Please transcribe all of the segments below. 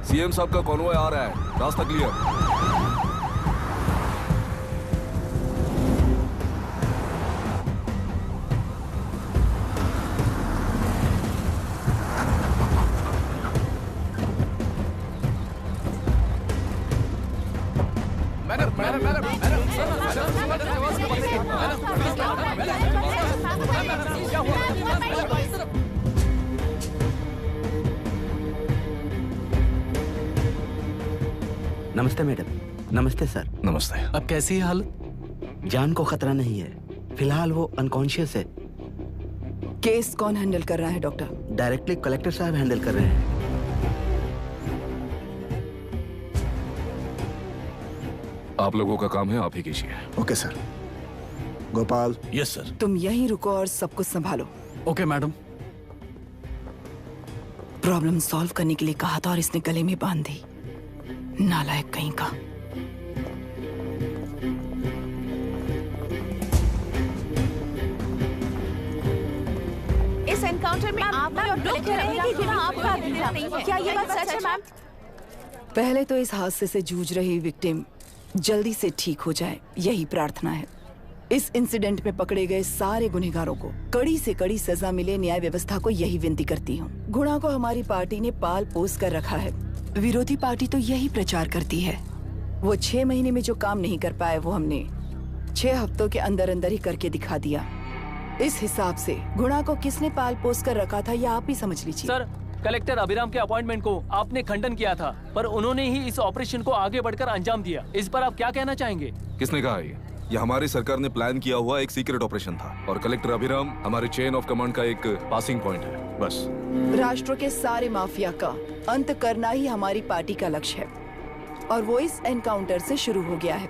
CM साहब का convoy आ रहा है, रास्ता क्लियर। नमस्ते मैडम। नमस्ते सर। नमस्ते। अब कैसी है हालत? जान को खतरा नहीं है, फिलहाल वो अनकॉन्शियस है। केस कौन हैंडल कर रहा है डॉक्टर? डायरेक्टली कलेक्टर साहब हैंडल कर रहे हैं। आप लोगों का काम है, आप ही कीजिए। Okay sir. Gopal. Yes sir. तुम यहीं रुको और सब कुछ संभालो। Okay madam. प्रॉब्लम सॉल्व करने के लिए कहा था और इसने गले में बांध दी। नालायक कहीं का। इस एनकाउंटर में आपने और लोग कह रहे हैं कि बिना आपका अधिकार नहीं है। क्या ये बात सच है मैम? पहले तो इस हादसे से जूझ रही विक्टिम जल्दी से ठीक हो जाए, यही प्रार्थना है। इस इंसिडेंट में पकड़े गए सारे गुनहगारों को कड़ी से कड़ी सजा मिले, न्याय व्यवस्था को यही विनती करती हूँ। गुणा को हमारी पार्टी ने पाल पोस कर रखा है। विरोधी पार्टी तो यही प्रचार करती है। वो 6 महीने में जो काम नहीं कर पाए वो हमने 6 हफ्तों के अंदर अंदर ही करके दिखा दिया। इस हिसाब से गुणा को किसने पाल पोस कर रखा था ये आप ही समझ लीजिए। सर, कलेक्टर अभिराम के अपॉइंटमेंट को आपने खंडन किया था, पर उन्होंने ही इस ऑपरेशन को आगे बढ़कर अंजाम दिया। इस पर आप क्या कहना चाहेंगे? किसने कहा ये हमारी सरकार ने प्लान किया हुआ एक सीक्रेट ऑपरेशन था और कलेक्टर अभिराम हमारे चेन ऑफ कमांड का एक पासिंग पॉइंट है, बस। राष्ट्र के सारे माफिया का अंत करना ही हमारी पार्टी का लक्ष्य है और वो इस एनकाउंटर से शुरू हो गया है।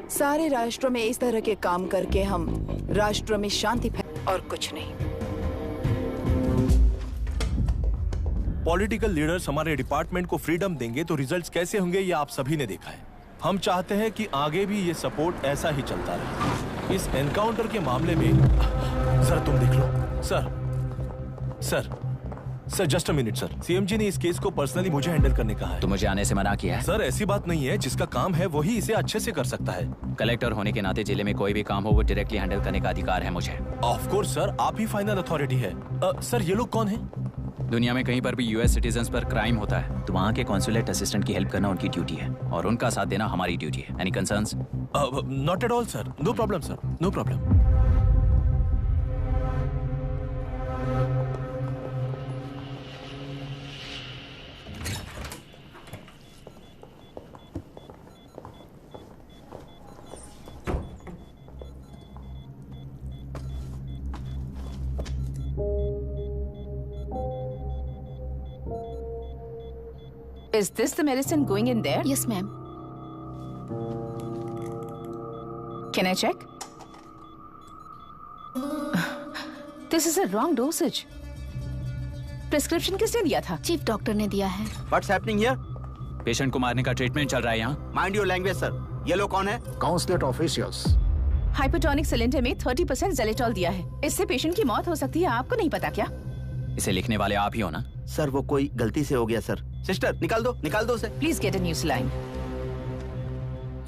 सारे राष्ट्रों में इस तरह के काम करके हम राष्ट्र में शांति और कुछ नहीं। पॉलिटिकल लीडर्स हमारे डिपार्टमेंट को फ्रीडम देंगे तो रिजल्ट्स कैसे होंगे ये आप सभी ने देखा है। हम चाहते हैं कि आगे भी ये सपोर्ट ऐसा ही चलता रहे। इस एनकाउंटर के मामले में सर तुम देख लो। Sir just a minute sir. CM ji ने इस केस को पर्सनली मुझे हैंडल करने कहा है। तो मुझे आने से मना किया है? सर ऐसी बात नहीं है, जिसका काम है वही इसे अच्छे से कर सकता है। कलेक्टर होने के नाते जिले में कोई भी काम हो वो डायरेक्टली हैंडल करने का अधिकार है मुझे। ऑफ कोर्स सर, आप ही फाइनल अथॉरिटी है। सर ये लोग कौन है? दुनिया में कहीं पर भी यूएस सिटीजन्स पर क्राइम होता है तो वहाँ के कॉन्सुलेट असिस्टेंट की हेल्प करना उनकी ड्यूटी है और उनका साथ देना हमारी ड्यूटी है। Any concerns? Not at all sir, no problem sir, no problem. Is this the medicine going in there? Yes, ma'am. Can I check? This is a wrong dosage. Prescription किसने दिया था? चीफ डॉक्टर ने दिया है। What's happening here? Patient को मारने का treatment चल रहा है यहाँ। Mind your language, sir. ये लोग कौन है? Consulate officials. हाइपोटोनिक सिलेंडर में 30% जेलेटॉल दिया है। इससे पेशेंट की मौत हो सकती है, आपको नहीं पता क्या? इसे लिखने वाले आप ही हो ना? सर वो कोई गलती से हो गया सर। सिस्टर निकाल दो उसे। Please get a new saline.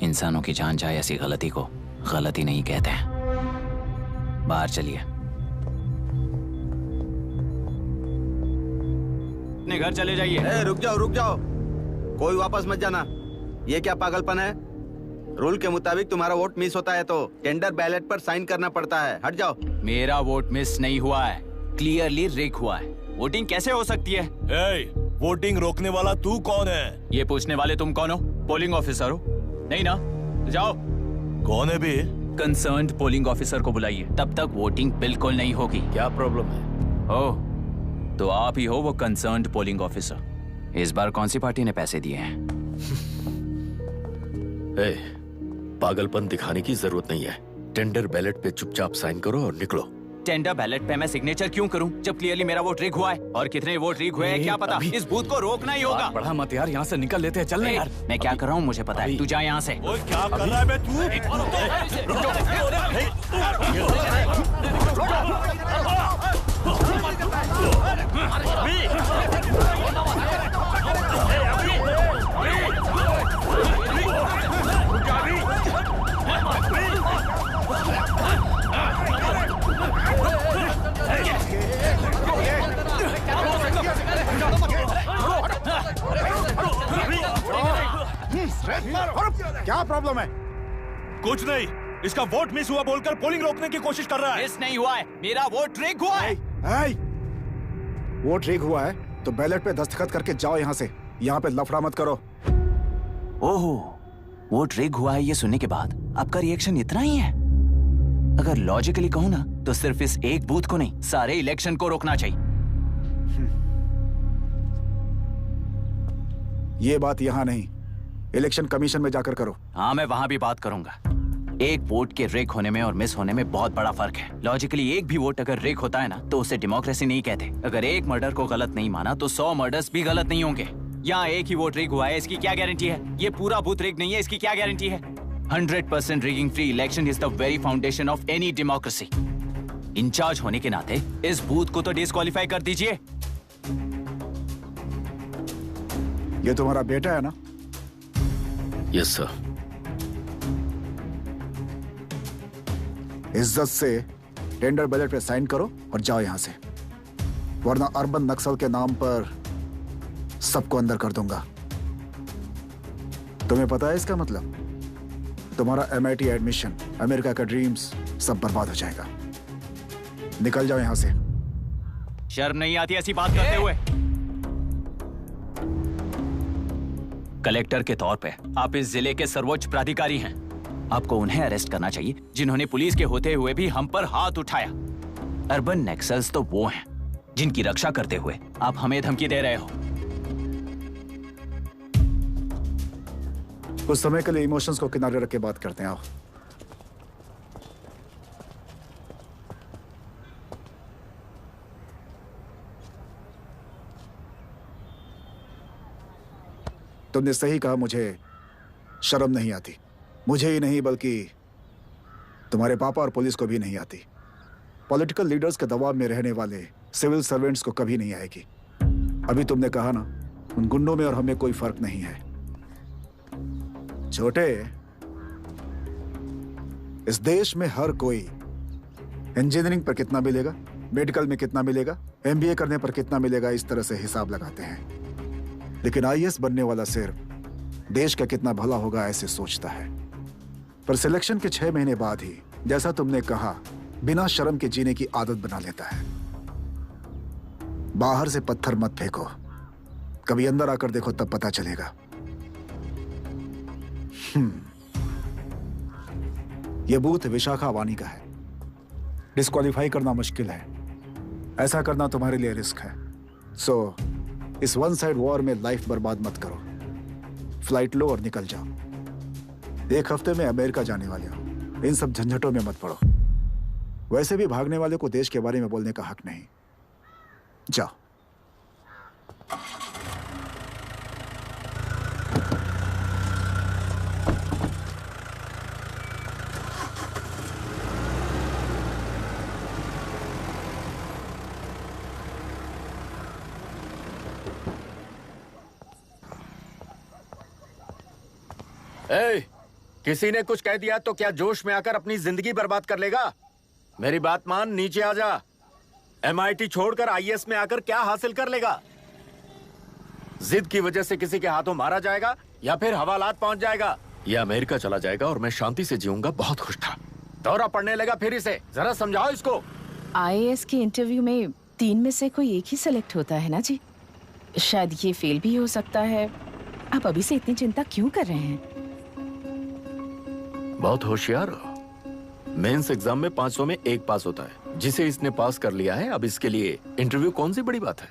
इंसानों की जान जाए ऐसी गलती को गलती नहीं कहते हैं। बाहर चलिए। अपने घर चले जाइए। रुक जाओ, कोई वापस मत जाना। ये क्या पागलपन है? रूल के मुताबिक तुम्हारा वोट मिस होता है तो टेंडर बैलेट पर साइन करना पड़ता है। हट जाओ। मेरा वोट मिस नहीं हुआ है, क्लियरली रिग हुआ है। वोटिंग कैसे हो सकती है? वोटिंग रोकने वाला तू कौन है? ये पूछने वाले तुम कौन हो? पोलिंग ऑफिसर हो? नहीं ना? जाओ। कौन है बे? कंसर्न्ड पोलिंग ऑफिसर को बुलाइए, तब तक वोटिंग बिल्कुल नहीं होगी। क्या प्रॉब्लम है? ओह, तो आप ही हो वो कंसर्न्ड पोलिंग ऑफिसर। इस बार कौन सी पार्टी ने पैसे दिए हैं? पागलपन दिखाने की जरूरत नहीं है। टेंडर बैलेट पे चुपचाप साइन करो और निकलो। टेंडर बैलेट पे मैं सिग्नेचर क्यों करूं जब क्लियरली मेरा वोट रिग हुआ है? और कितने वोट रिग हुए हैं क्या पता? इस बूथ को रोकना ही होगा। बढ़ा मत यार, यहाँ से निकल लेते हैं। चल यार। मैं क्या कर रहा हूँ मुझे पता है। तू जा यहाँ से। ओए क्या कर रहा है बे तू? रुक जाओ। क्या प्रॉब्लम है? कुछ नहीं, इसका वोट मिस हुआ बोलकर पोलिंग रोकने की कोशिश कर रहा है। मिस नहीं हुआ है, मेरा वोट रिग हुआ है। वोट रिग हुआ है तो बैलेट पे दस्तखत करके जाओ यहाँ से। यहाँ पे लफड़ा मत करो। ओहो, वोट रिग हुआ है ये सुनने के बाद आपका रिएक्शन इतना ही है? अगर लॉजिकली कहूँ ना तो सिर्फ इस एक बूथ को नहीं, सारे इलेक्शन को रोकना चाहिए। ये बात यहाँ नहीं, इलेक्शन कमीशन में जाकर करो। हाँ, मैं वहां भी बात करूंगा। एक वोट के रिग होने में और मिस होने में बहुत बड़ा फर्क है। लॉजिकली एक भी वोट अगर रिग होता है ना तो उसे डेमोक्रेसी नहीं कहते। अगर एक मर्डर को गलत नहीं माना तो 100 मर्डर्स भी गलत नहीं होंगे। यहाँ एक ही वोट रिग हुआ है, इसकी क्या गारंटी है? ये पूरा बूथ रिग नहीं है, इसकी क्या गारंटी है? 100% rigging free election is the very foundation of any democracy. In charge होने के नाते इस बूथ को तो डिस्क्वालीफाई कर दीजिए। ये तुम्हारा बेटा है ना? Yes sir. इज्जत से टेंडर बैलेट पे साइन करो और जाओ यहां से, वरना अर्बन नक्सल के नाम पर सबको अंदर कर दूंगा। तुम्हें पता है इसका मतलब? तुम्हारा MIT एडमिशन, अमेरिका का ड्रीम्स सब बर्बाद हो जाएगा। निकल जाओ यहां से। शर्म नहीं आती ऐसी बात करते हुए? कलेक्टर के तौर पे आप इस जिले के सर्वोच्च प्राधिकारी हैं। आपको उन्हें अरेस्ट करना चाहिए जिन्होंने पुलिस के होते हुए भी हम पर हाथ उठाया। अर्बन नक्सल्स तो वो हैं जिनकी रक्षा करते हुए आप हमें धमकी दे रहे हो। कुछ समय के लिए इमोशंस को किनारे रख के बात करते हैं। आओ। तुमने सही कहा, मुझे शर्म नहीं आती। मुझे ही नहीं बल्कि तुम्हारे पापा और पुलिस को भी नहीं आती। पॉलिटिकल लीडर्स के दबाव में रहने वाले सिविल सर्वेंट्स को कभी नहीं आएगी। अभी तुमने कहा ना, उन गुंडों में और हमें कोई फर्क नहीं है। छोटे, इस देश में हर कोई इंजीनियरिंग पर कितना मिलेगा, मेडिकल में कितना मिलेगा, MBA करने पर कितना मिलेगा, इस तरह से हिसाब लगाते हैं। लेकिन IAS बनने वाला सिर्फ देश का कितना भला होगा ऐसे सोचता है। पर सिलेक्शन के 6 महीने बाद ही, जैसा तुमने कहा, बिना शर्म के जीने की आदत बना लेता है। बाहर से पत्थर मत फेंको, कभी अंदर आकर देखो तब पता चलेगा। यह बूथ विशाखा वानी का है। डिस्क्वालीफाई करना मुश्किल है, ऐसा करना तुम्हारे लिए रिस्क है। सो इस वन साइड वॉर में लाइफ बर्बाद मत करो। फ्लाइट लो और निकल जाओ। 1 हफ्ते में अमेरिका जाने वाले हो, इन सब झंझटों में मत पड़ो। वैसे भी भागने वाले को देश के बारे में बोलने का हक नहीं। जाओ। किसी ने कुछ कह दिया तो क्या जोश में आकर अपनी जिंदगी बर्बाद कर लेगा? मेरी बात मान, नीचे आ जा। MIT छोड़कर IAS में आकर क्या हासिल कर लेगा? जिद की वजह से किसी के हाथों मारा जाएगा या फिर हवालात पहुंच जाएगा या अमेरिका चला जाएगा और मैं शांति से जीऊंगा। बहुत खुश था। दौरा पड़ने लगा फिर इसे। जरा समझाओ इसको। IAS के इंटरव्यू में 3 में से कोई एक ही सेलेक्ट होता है ना जी? शायद ये फेल भी हो सकता है। आप अभी से इतनी चिंता क्यों कर रहे हैं? बहुत होशियार हो। मेंस एग्जाम में 500 में 1 पास होता है, जिसे इसने पास कर लिया है। अब इसके लिए इंटरव्यू कौन सी बड़ी बात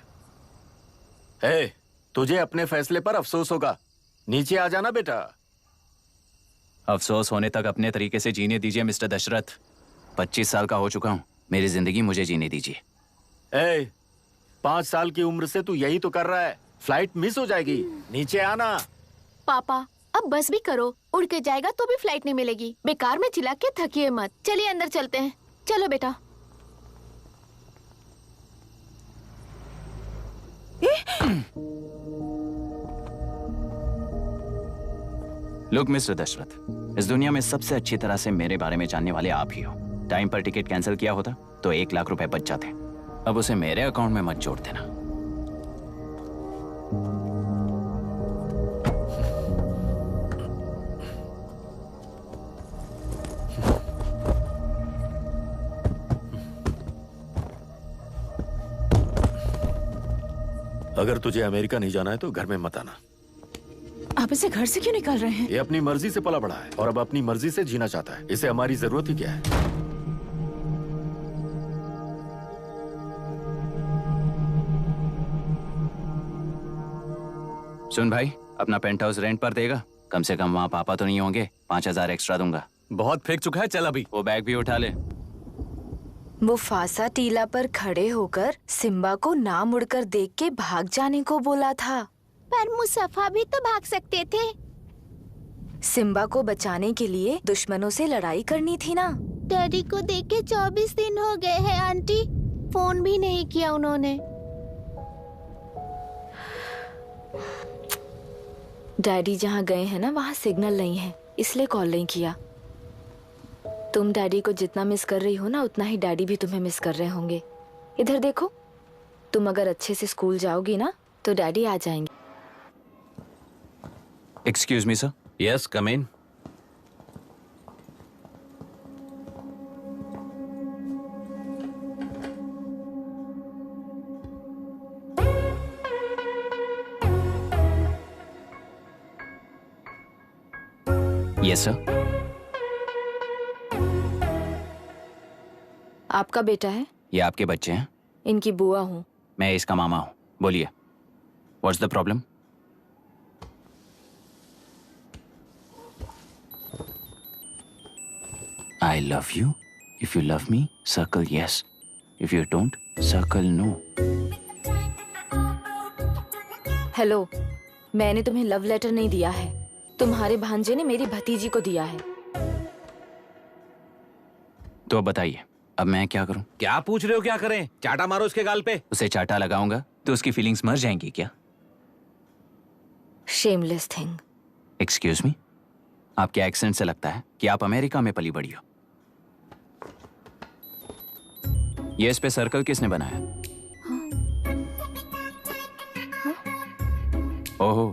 है? तुझे अपने फैसले पर अफसोस होगा। नीचे आ जाना बेटा। अफसोस होने तक अपने तरीके से जीने दीजिए मिस्टर दशरथ। 25 साल का हो चुका हूँ, मेरी जिंदगी मुझे जीने दीजिए। 5 साल की उम्र से तू यही तो कर रहा है। फ्लाइट मिस हो जाएगी। नीचे आना। पापा अब बस भी करो, उड़ के जाएगा तो भी फ्लाइट नहीं मिलेगी। बेकार में चिल्ला के थकिए मत। चलिए अंदर चलते हैं। चलो बेटा। लुक मिस्टर दशरथ, इस दुनिया में सबसे अच्छी तरह से मेरे बारे में जानने वाले आप ही हो। टाइम पर टिकट कैंसिल किया होता तो 1 लाख रुपए बच जाते। अब उसे मेरे अकाउंट में मत जोड़ देना। अगर तुझे अमेरिका नहीं जाना है तो घर में मत आना। आप इसे घर से क्यों निकाल रहे हैं? ये अपनी मर्जी से पला बड़ा है और अब अपनी मर्जी से जीना चाहता है। इसे हमारी जरूरत ही क्या है? सुन भाई, अपना पेंट हाउस रेंट पर देगा? कम से कम वहाँ पापा तो नहीं होंगे। 5,000 एक्स्ट्रा दूंगा। बहुत फेंक चुका है, चल अभी। वो बैग भी उठा ले। मुफासा टीला पर खड़े होकर सिम्बा को ना मुड़कर देख के भाग जाने को बोला था। पर मुसफा भी तो भाग सकते थे। सिम्बा को बचाने के लिए दुश्मनों से लड़ाई करनी थी ना। डैडी को देख के 24 दिन हो गए हैं आंटी, फोन भी नहीं किया उन्होंने। डैडी जहाँ गए हैं ना वहाँ सिग्नल नहीं है, इसलिए कॉल नहीं किया। तुम डैडी को जितना मिस कर रही हो ना उतना ही डैडी भी तुम्हें मिस कर रहे होंगे। इधर देखो, तुम अगर अच्छे से स्कूल जाओगी ना तो डैडी आ जाएंगे। Excuse me sir. Yes, come in. Yes sir. आपका बेटा है? ये आपके बच्चे हैं? इनकी बुआ हूँ। मैं इसका मामा हूँ। बोलिए, what's the problem? I love you. If you love me, circle yes. If you don't, circle no. Hello, मैंने तुम्हें लव लेटर नहीं दिया है। तुम्हारे भांजे ने मेरी भतीजी को दिया है। तो अब बताइए, अब मैं क्या करूं? क्या पूछ रहे हो? क्या करें? चाटा मारो उसके गाल पे। उसे चाटा लगाऊंगा तो उसकी फीलिंग्स मर जाएंगी क्या? Shameless thing. एक्सक्यूज मी, आपके एक्सेंट से लगता है कि आप अमेरिका में पली बड़ी हो। ये इस पे सर्कल किसने बनाया? ओहो,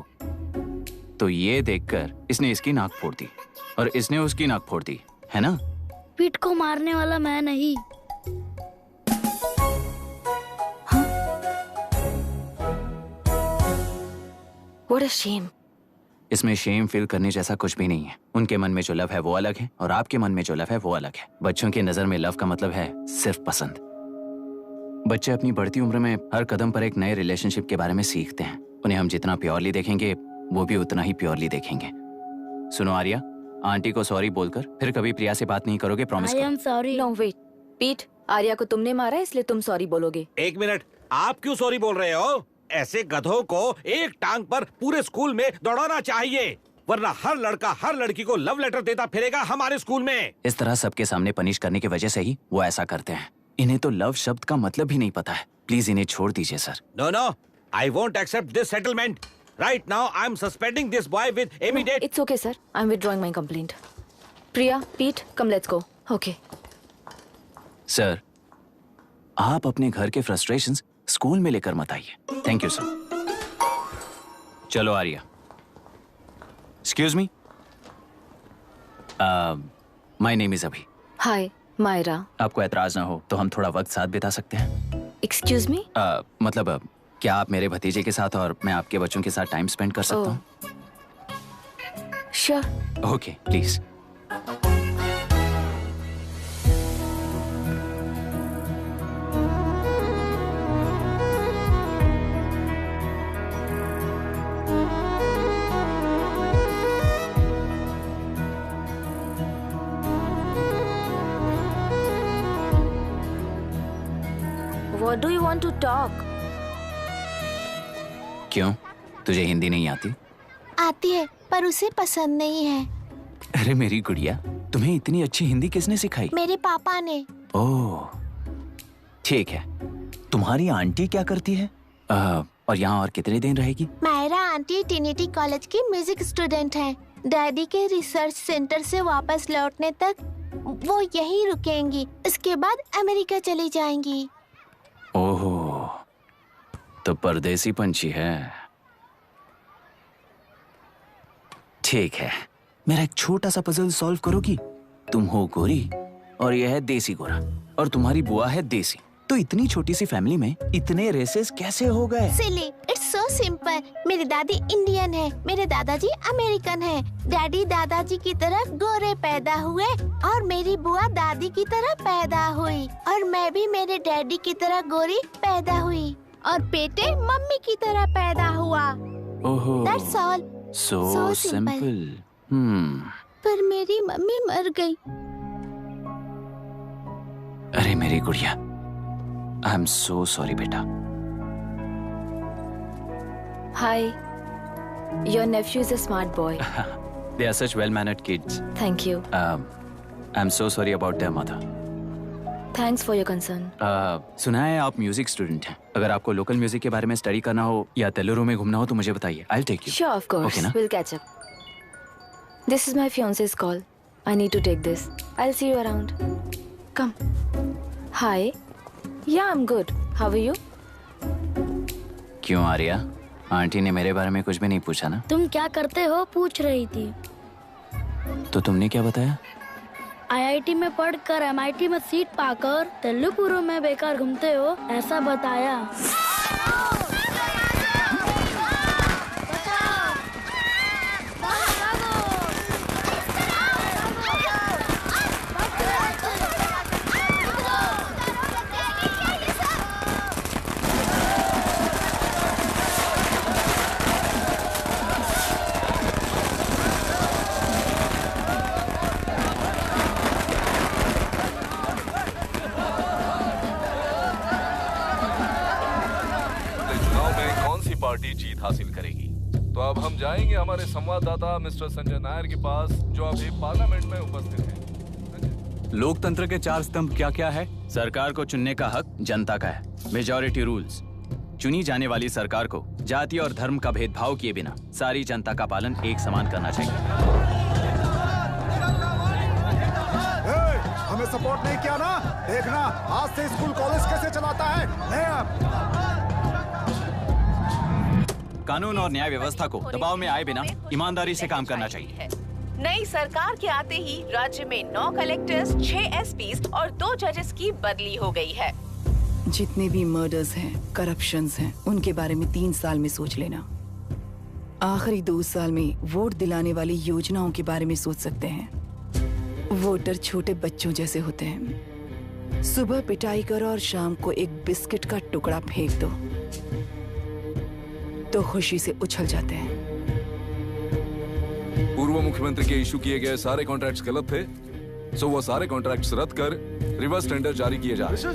तो ये देखकर इसने इसकी नाक फोड़ दी और इसने उसकी नाक फोड़ दी, है ना? पीठ को मारने वाला मैं नहीं। What a shame. इसमें शेम फील करने जैसा कुछ भी नहीं है। उनके मन में जो लव है वो अलग है और आपके मन में जो लव है वो अलग है। बच्चों की नजर में लव का मतलब है सिर्फ पसंद। बच्चे अपनी बढ़ती उम्र में हर कदम पर एक नए रिलेशनशिप के बारे में सीखते हैं। उन्हें हम जितना प्योरली देखेंगे वो भी उतना ही प्योरली देखेंगे। सुनो आर्या, आंटी को सॉरी बोलकर फिर कभी प्रिया से बात नहीं करोगे, प्रॉमिस करो। I am sorry. No wait. पीट, आर्या को तुमने मारा इसलिए तुम सॉरी बोलोगे। एक मिनट, आप क्यों सॉरी बोल रहे हो? ऐसे गधों को एक टांग पर पूरे स्कूल में दौड़ाना चाहिए, वरना हर लड़का हर लड़की को लव लेटर देता फिरेगा हमारे स्कूल में। इस तरह सबके सामने पनिश करने की वजह से ही वो ऐसा करते हैं। इन्हें तो लव शब्द का मतलब ही नहीं पता है। प्लीज इन्हें छोड़ दीजिए sir. No no, I won't accept this settlement. Right now I am suspending this boy with immediate. It's okay sir. I'm withdrawing my complaint. Priya, Pete, come let's go. Okay. Sir, आप अपने घर के frustrations school में लेकर मत आइए। Thank you sir. चलो Arya. Excuse me, my name is Abhi. Hi, Myra. आपको एतराज ना हो तो हम थोड़ा वक्त साथ बिता सकते हैं? Excuse me? मतलब क्या आप मेरे भतीजे के साथ और मैं आपके बच्चों के साथ टाइम स्पेंड कर सकता हूँ? Sure. Okay, please. What do you want to talk? क्यों, तुझे हिंदी नहीं आती? आती है पर उसे पसंद नहीं है। अरे मेरी गुड़िया, तुम्हें इतनी अच्छी हिंदी किसने सिखाई? मेरे पापा ने। ओह, ठीक है। तुम्हारी आंटी क्या करती है? और यहाँ और कितने दिन रहेगी? मायरा आंटी ट्रिनिटी कॉलेज की म्यूजिक स्टूडेंट हैं। डैडी के रिसर्च सेंटर से वापस लौटने तक वो यहीं रुकेंगी। इसके बाद अमेरिका चली जाएंगी। ओह, तो परदेसी पंछी है। ठीक है, मेरा एक छोटा सा पजल सॉल्व करोगी? तुम हो गोरी और यह है देसी गोरा और तुम्हारी बुआ है देसी, तो इतनी छोटी सी फैमिली में इतने रेसेस कैसे हो गए? सिली, इट्स सो सिंपल। मेरी दादी इंडियन है, मेरे दादाजी अमेरिकन है। डैडी दादाजी की तरह गोरे पैदा हुए और मेरी बुआ दादी की तरह पैदा हुई और मैं भी मेरे डैडी की तरह गोरी पैदा हुई और बेटे मम्मी की तरह पैदा हुआ। ओहो, That's all. so simple. पर मेरी मम्मी मर गई। अरे मेरी गुड़िया, आई एम सो सॉरी बेटा। Hi. Your nephew is a smart boy. They are such well-mannered kids. Thank you. I'm so sorry about their mother. Thanks for your concern. सुना है आप म्यूजिक स्टूडेंट हैं। अगर आपको लोकल म्यूजिक के बारे में स्टडी करना हो या तेलुरु में घूमना हो तो मुझे बताइए। I'll take you. Sure, of course. Okay, ना? We'll catch up. This is my fiance's call. I need to take this. I'll see you around. Come. Hi. Yeah, I'm good. How are you? क्यों Arya? Aunty ने मेरे बारे में कुछ भी नहीं पूछा ना? तुम क्या करते हो पूछ रही थी। तो तुमने क्या बताया? IIT में पढ़कर MIT में सीट पाकर तेलुपुरु में बेकार घूमते हो ऐसा बताया। पार्टी जीत हासिल करेगी। तो अब हम जाएंगे हमारे संवाददाता मिस्टर संजय नायर के पास, जो अभी पार्लियामेंट में उपस्थित हैं। लोकतंत्र के 4 स्तंभ क्या क्या है? सरकार को चुनने का हक जनता का है, मेजॉरिटी रूल्स। चुनी जाने वाली सरकार को जाति और धर्म का भेदभाव किए बिना सारी जनता का पालन एक समान करना चाहिए। हमें सपोर्ट नहीं किया ना, देखना आज से स्कूल कॉलेज कैसे चलाता है। कानून और न्याय व्यवस्था को दबाव में आए बिना ईमानदारी से काम करना चाहिए। नई सरकार के आते ही राज्य में 9 कलेक्टर्स, 6 एसपीज और 2 जजेस की बदली हो गई है। जितने भी मर्डर्स हैं, करप्शंस हैं, उनके बारे में 3 साल में सोच लेना। आखिरी 2 साल में वोट दिलाने वाली योजनाओं के बारे में सोच सकते हैं। वोटर छोटे बच्चों जैसे होते हैं। सुबह पिटाई करो और शाम को एक बिस्किट का टुकड़ा फेंक दो तो खुशी से उछल जाते हैं। पूर्व मुख्यमंत्री के इशू किए गए सारे कॉन्ट्रैक्ट्स गलत थे, सो वो सारे कॉन्ट्रैक्ट्स रद्द कर रिवर्स टेंडर जारी किए जा रहे हैं।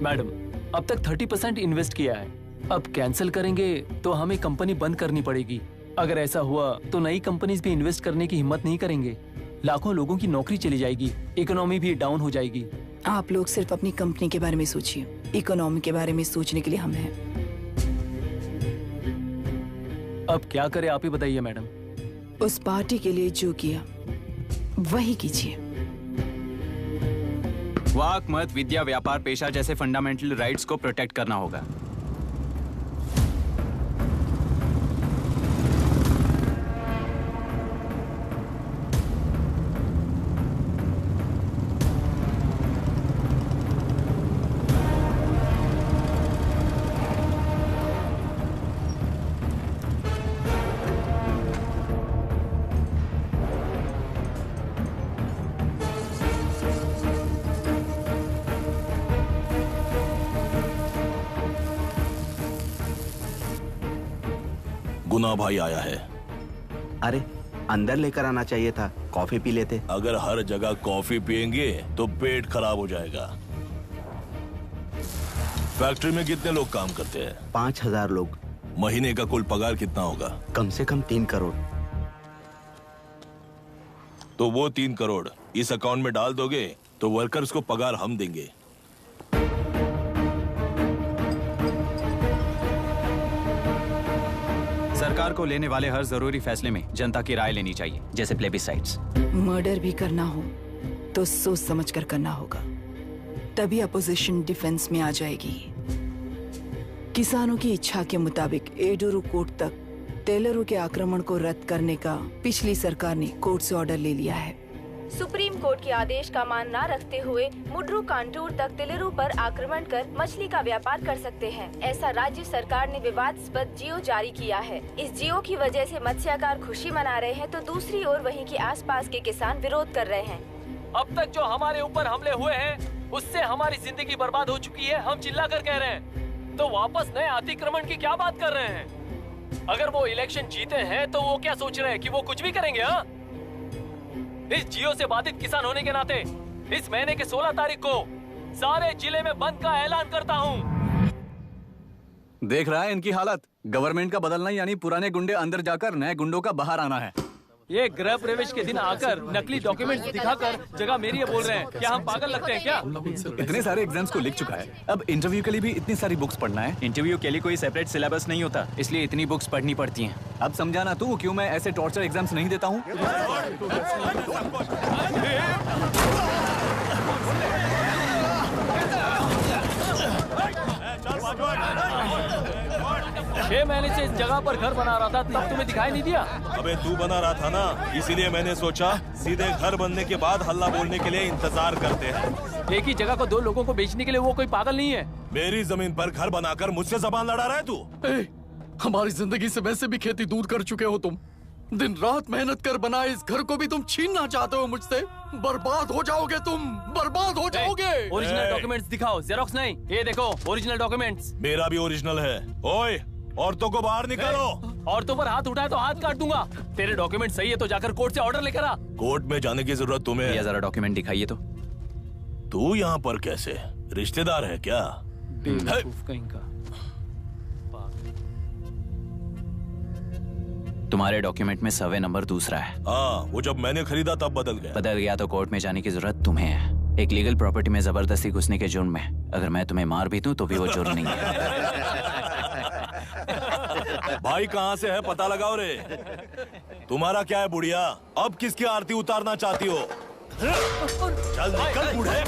मैडम, अब तक 30% इन्वेस्ट किया है। अब कैंसिल करेंगे तो हमें कंपनी बंद करनी पड़ेगी। अगर ऐसा हुआ तो नई कंपनीज भी इन्वेस्ट करने की हिम्मत नहीं करेंगे। लाखों लोगों की नौकरी चली जाएगी, इकोनॉमी भी डाउन हो जाएगी। आप लोग सिर्फ अपनी कंपनी के बारे में सोचिए, इकोनॉमी के बारे में सोचने के लिए हम हैं। अब क्या करें आप ही बताइए मैडम। उस पार्टी के लिए जो किया वही कीजिए। वाक, मत, विद्या, व्यापार, पेशा जैसे फंडामेंटल राइट्स को प्रोटेक्ट करना होगा। गुना भाई आया है। अरे अंदर लेकर आना चाहिए था, कॉफी पी लेते। अगर हर जगह कॉफी पियेंगे तो पेट खराब हो जाएगा। फैक्ट्री में कितने लोग काम करते हैं? 5000 लोग। महीने का कुल पगार कितना होगा? कम से कम 3 करोड़। तो वो 3 करोड़ इस अकाउंट में डाल दोगे तो वर्कर्स को पगार हम देंगे। सरकार को लेने वाले हर जरूरी फैसले में जनता की राय लेनी चाहिए, जैसे प्लेबिसाइट्स। मर्डर भी करना हो तो सोच समझ कर करना होगा, तभी अपोजिशन डिफेंस में आ जाएगी। किसानों की इच्छा के मुताबिक एडोरू कोर्ट तक तेलुरु के आक्रमण को रद्द करने का पिछली सरकार ने कोर्ट से ऑर्डर ले लिया है। सुप्रीम कोर्ट के आदेश का मान न रखते हुए मुड्रू कांटूर तक तिलिरू पर आक्रमण कर मछली का व्यापार कर सकते हैं। ऐसा राज्य सरकार ने विवादास्पद जियो जारी किया है। इस जियो की वजह से मत्स्यकार खुशी मना रहे हैं तो दूसरी ओर वहीं के आसपास के किसान विरोध कर रहे हैं। अब तक जो हमारे ऊपर हमले हुए हैं उससे हमारी जिंदगी बर्बाद हो चुकी है। हम चिल्लाकर कह रहे हैं तो वापस नए अतिक्रमण की क्या बात कर रहे हैं? अगर वो इलेक्शन जीते हैं तो वो क्या सोच रहे हैं कि वो कुछ भी करेंगे? हाँ, इस जियो से बाधित किसान होने के नाते इस महीने के 16 तारीख को सारे जिले में बंद का ऐलान करता हूँ। देख रहा है इनकी हालत। गवर्नमेंट का बदलना यानी पुराने गुंडे अंदर जाकर नए गुंडों का बाहर आना है। ये गृह प्रवेश के दिन आकर नकली डॉक्यूमेंट दिखाकर जगह मेरी है बोल रहे हैं। क्या हम पागल लगते हैं क्या? इतने सारे एग्जाम्स को लिख चुका है, अब इंटरव्यू के लिए भी इतनी सारी बुक्स पढ़ना है। इंटरव्यू के लिए कोई सेपरेट सिलेबस नहीं होता, इसलिए इतनी बुक्स पढ़नी पड़ती हैं। अब समझाना तू क्यों मैं ऐसे टॉर्चर एग्जाम्स नहीं देता हूँ। 6 महीने से इस जगह पर घर बना रहा था, तब तुम्हें दिखाई नहीं दिया? अबे तू बना रहा था ना, इसीलिए मैंने सोचा सीधे घर बनने के बाद हल्ला बोलने के लिए इंतजार करते हैं। एक ही जगह को 2 लोगों को बेचने के लिए वो कोई पागल नहीं है। मेरी जमीन पर घर बनाकर मुझसे जबान लड़ा रहा है तू। हमारी जिंदगी से वैसे भी खेती दूर कर चुके हो तुम। दिन रात मेहनत कर बनाए इस घर को भी तुम छीनना चाहते हो मुझसे। बर्बाद हो जाओगे तुम, बर्बाद हो जाओगे। ओरिजिनल डॉक्यूमेंट्स दिखाओ, जेरोक्स नहीं। ये देखो ओरिजिनल डॉक्यूमेंट्स। मेरा भी ओरिजिनल है। ओए, औरतों को बाहर निकालो। औरतों पर हाथ उठाए तो हाथ काट दूंगा। तेरे डॉक्यूमेंट सही है तो जाकर कोर्ट से ऑर्डर लेकर आ। कोर्ट में जाने की जरूरत तुम्हें? ये जरा डॉक्यूमेंट दिखाइए तो। तू यहाँ पर कैसे? रिश्तेदार है क्या? बेवकूफ कहीं का। तुम्हारे डॉक्यूमेंट में सर्वे नंबर दूसरा है। हाँ, वो जब मैंने खरीदा तब बदल गया। बदल गया तो कोर्ट में जाने की जरूरत तुम्हें है। एक लीगल प्रॉपर्टी में जबरदस्ती घुसने के जुर्म में अगर मैं तुम्हें मार भी दूं तो भी वो जुर्म नहीं है। भाई कहाँ से है पता लगाओ रे। तुम्हारा क्या है बुढ़िया? अब किसकी आरती उतारना चाहती हो? चल निकल बूढ़े।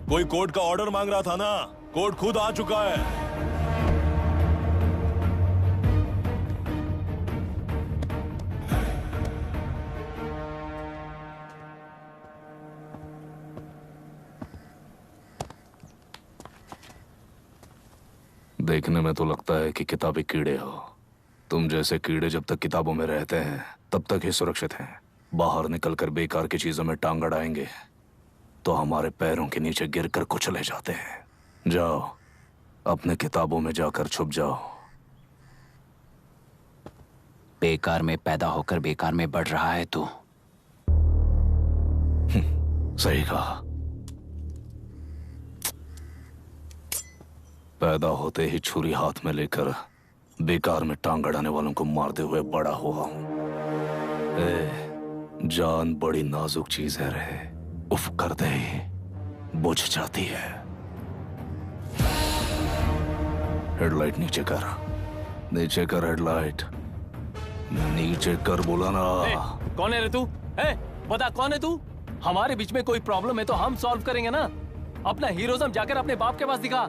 कोई कोर्ट का ऑर्डर मांग रहा था ना, कोर्ट खुद आ चुका है। देखने में तो लगता है कि किताबी कीड़े हो। तुम जैसे कीड़े जब तक किताबों में रहते हैं तब तक ही सुरक्षित हैं। बाहर निकलकर बेकार की चीजों में टांग अड़ाएंगे तो हमारे पैरों के नीचे गिरकर कुचले जाते हैं। जाओ, अपने किताबों में जाकर छुप जाओ। बेकार में पैदा होकर बेकार में बढ़ रहा है तू। सही कहा। पैदा होते ही छुरी हाथ में लेकर बेकार में टांग अड़ाने वालों को मारते हुए बड़ा हुआ हूं। जान बड़ी नाजुक चीज है रे, उफ कर दे बुझ जाती है। हेडलाइट नीचे कर, नीचे कर हेडलाइट, नीचे कर बोला ना। कौन है रे तू? बता कौन है तू? हमारे बीच में कोई प्रॉब्लम है तो हम सॉल्व करेंगे ना। अपना हीरोइज्म जाकर अपने बाप के पास दिखा।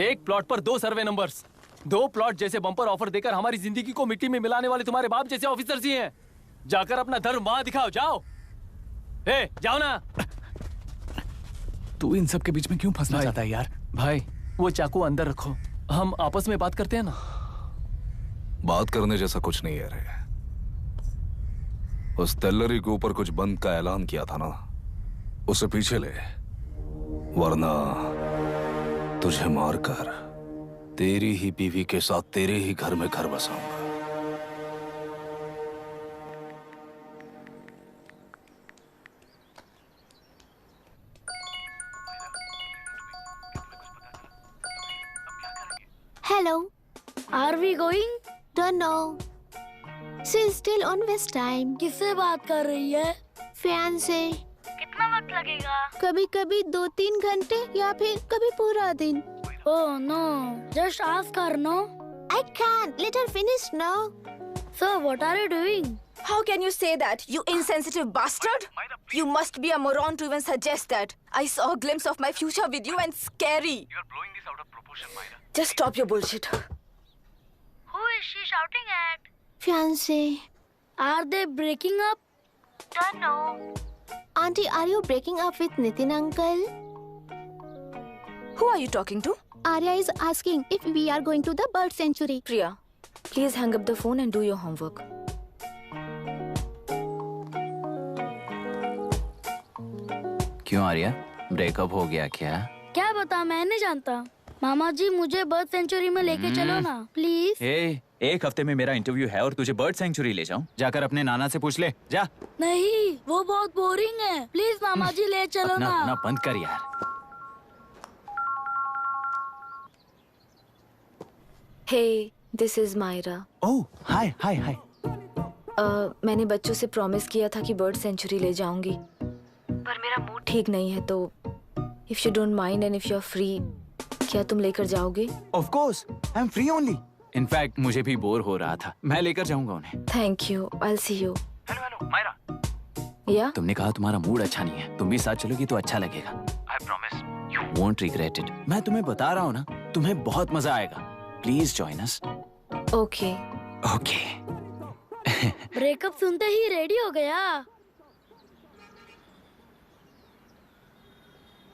एक प्लॉट पर 2 सर्वे नंबर्स, 2 प्लॉट जैसे बम्पर ऑफर देकर हमारी जिंदगी को मिट्टी में मिलाने वाले तुम्हारे बाप जैसे ऑफिसर्स ही हैं। जाकर अपना धर्म वहां दिखाओ, जाओ। जाओ ना। तू इन सब के बीच में क्यों फंसना चाहता है यार? भाई वो चाकू अंदर रखो, हम आपस में बात करते हैं ना। बात करने जैसा कुछ नहीं है रे। उस तेलरी के ऊपर कुछ बंद का ऐलान किया था ना, उसे पीछे ले, वरना तुझे मारकर तेरी ही बीवी के साथ तेरे ही घर में घर बसाऊंगा। Hello. Are we going? Don't know. She is still on waste time. किससे बात कर रही है? फैन से। कितना वक्त लगेगा? कभी कभी 2-3 घंटे या फिर कभी पूरा दिन। Oh no, just ask her no. I can't. Let her finish now. So what are you doing? How can you say that, you insensitive bastard? You must be a moron to even suggest that. I saw a glimpse of my future with you and scary. You're blowing this out of proportion, Myra. Just stop your bullshit. Who is she shouting at? Fiancé. Are they breaking up? Don't know. Auntie, are you breaking up with Nitin uncle? Who are you talking to? Arya is asking if we are going to the bird sanctuary. Priya, please hang up the phone and do your homework. क्यों Arya, breakup हो गया क्या? क्या बता, मैं नहीं जानता। मामा जी मुझे बर्ड सेंचुरी में लेके चलो ना प्लीज। एक हफ्ते में मेरा इंटरव्यू है और तुझे बर्ड सेंचुरी ले जाऊं? जाकर अपने नाना से पूछ ले, जा। नहीं, वो बहुत बोरिंग है, प्लीज मामा जी ले चलो ना। अपना बंद कर यार। Hey, this is Myra. Oh, hi, hi, hi. मैंने बच्चों से प्रॉमिस किया था कि बर्ड सेंचुरी ले जाऊंगी, पर मेरा मूड ठीक नहीं है, तो if you don't mind and if you're free, क्या तुम लेकर जाओगे? Of course, I'm free only. In fact, मुझे भी बोर हो रहा था, मैं लेकर जाऊंगा उन्हें। Thank you, I'll see you. Hello, Myra. Yeah? तुमने कहा तुम्हारा मूड अच्छा नहीं है, तुम भी साथ चलोगी तो अच्छा लगेगा। I promise. You won't regret it. मैं तुम्हें बता रहा हूँ ना, तुम्हें बहुत मजा आएगा। Please join us. Okay. Okay. Breakup सुनते ही रेडी हो गया।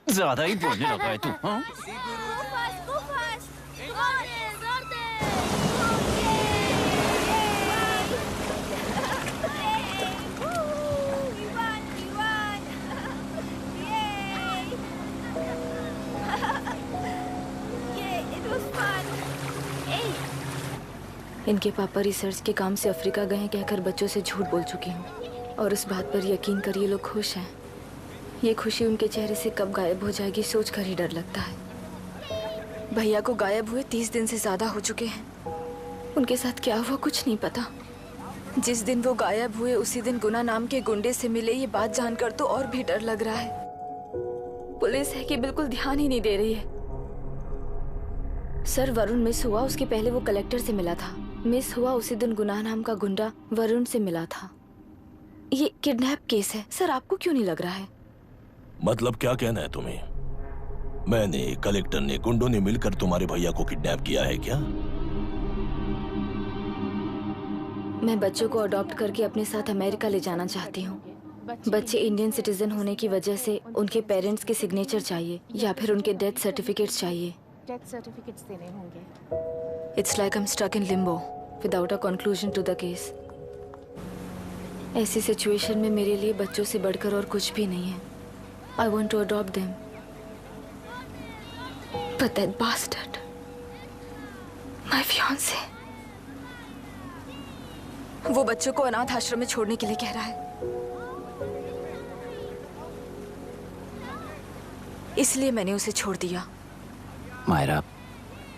ज्यादा ही बोलने लगा है तू, हाँ? इनके पापा रिसर्च के काम से अफ्रीका गए हैं कहकर बच्चों से झूठ बोल चुकी हूँ, और इस बात पर यकीन कर ये लोग खुश हैं। ये खुशी उनके चेहरे से कब गायब हो जाएगी सोचकर ही डर लगता है। भैया को गायब हुए 30 दिन से ज्यादा हो चुके हैं। उनके साथ क्या हुआ कुछ नहीं पता। जिस दिन वो गायब हुए उसी दिन गुना नाम के गुंडे से मिले, ये बात जानकर तो और भी डर लग रहा है। पुलिस है कि बिल्कुल ध्यान ही नहीं दे रही है। सर, वरुण मिस हुआ उसके पहले वो कलेक्टर से मिला था। मिस हुआ उसी दिन गुनाह नाम का गुंडा वरुण से मिला था। ये किडनैप केस है। सर, आपको क्यों नहीं लग रहा है? मतलब क्या कहना है तुम्हें? मैंने, कलेक्टर ने, गुंडों ने मिलकर तुम्हारे भैया को किडनैप किया है क्या? मैं बच्चों को अडॉप्ट करके अपने साथ अमेरिका ले जाना चाहती हूँ। बच्चे इंडियन सिटीजन होने की वजह से उनके पेरेंट्स के सिग्नेचर चाहिए या फिर उनके डेथ सर्टिफिकेट्स चाहिए। डेथ सर्टिफिकेट्स देने होंगे। It's like I'm stuck in limbo without a conclusion to the case. ऐसी सिचुएशन में मेरे लिए बच्चों से बढ़कर और कुछ भी नहीं है। I want to adopt them. But that bastard, my fiancé, वो बच्चों को अनाथ आश्रम में छोड़ने के लिए कह रहा है। इसलिए मैंने उसे छोड़ दिया। मायरा,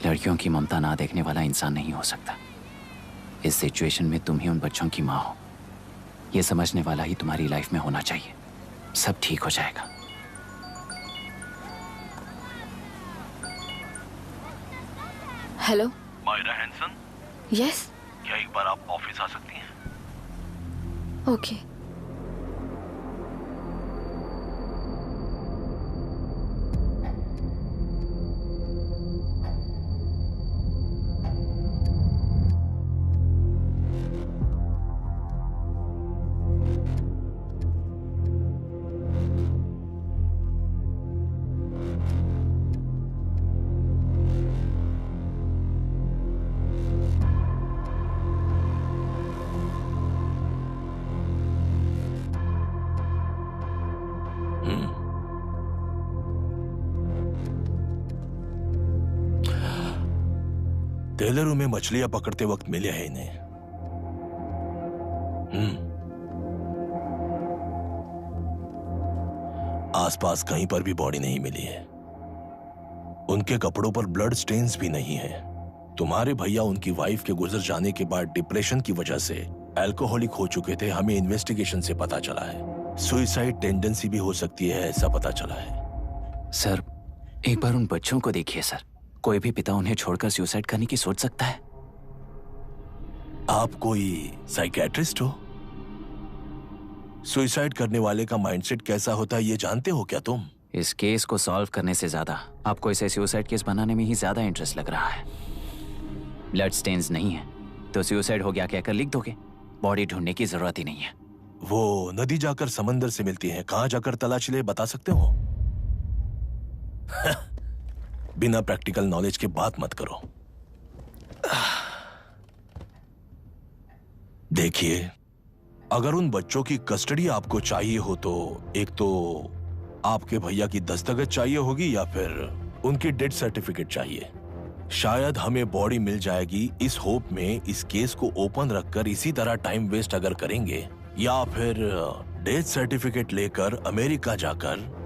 लड़कियों की ममता ना देखने वाला इंसान नहीं हो सकता। इस सिचुएशन में तुम ही उन बच्चों की माँ हो, ये समझने वाला ही तुम्हारी लाइफ में होना चाहिए। सब ठीक हो जाएगा। Hello Myra Hanson? यस। क्या एक बार आप ऑफिस आ सकती हैं? ओके। टेलरों में मछलियां पकड़ते वक्त मिले हैं इन्हें। आसपास कहीं पर भी बॉडी नहीं मिली है। उनके कपड़ों पर ब्लड स्टेन्स भी नहीं है। तुम्हारे भैया उनकी वाइफ के गुजर जाने के बाद डिप्रेशन की वजह से अल्कोहलिक हो चुके थे, हमें इन्वेस्टिगेशन से पता चला है। सुइसाइड टेंडेंसी भी हो सकती है, ऐसा पता चला है। सर, एक बार उन बच्चों को देखिए सर। कोई भी पिता उन्हें छोड़कर सुसाइड करने की सोच सकता है? आप कोई साइकियाट्रिस्ट हो? सुइसाइड करने वाले का माइंडसेट कैसा होता है ये जानते हो क्या तुम? इस केस को सॉल्व करने से ज्यादा आपको इसे सुसाइड केस बनाने में ही ज्यादा इंटरेस्ट लग रहा है। ब्लड स्टेन्स नहीं है तो सुसाइड हो गया कहकर लिख दोगे। बॉडी ढूंढने की जरूरत ही नहीं है। वो नदी जाकर समंदर से मिलती है, कहां जाकर तलाश ले बता सकते हो? बिना प्रैक्टिकल नॉलेज के बात मत करो। देखिए, अगर उन बच्चों की कस्टडी आपको चाहिए हो तो एक तो आपके भैया की दस्तखत चाहिए होगी या फिर उनकी डेथ सर्टिफिकेट चाहिए। शायद हमें बॉडी मिल जाएगी इस होप में इस केस को ओपन रखकर इसी तरह टाइम वेस्ट अगर करेंगे, या फिर डेथ सर्टिफिकेट लेकर अमेरिका जाकर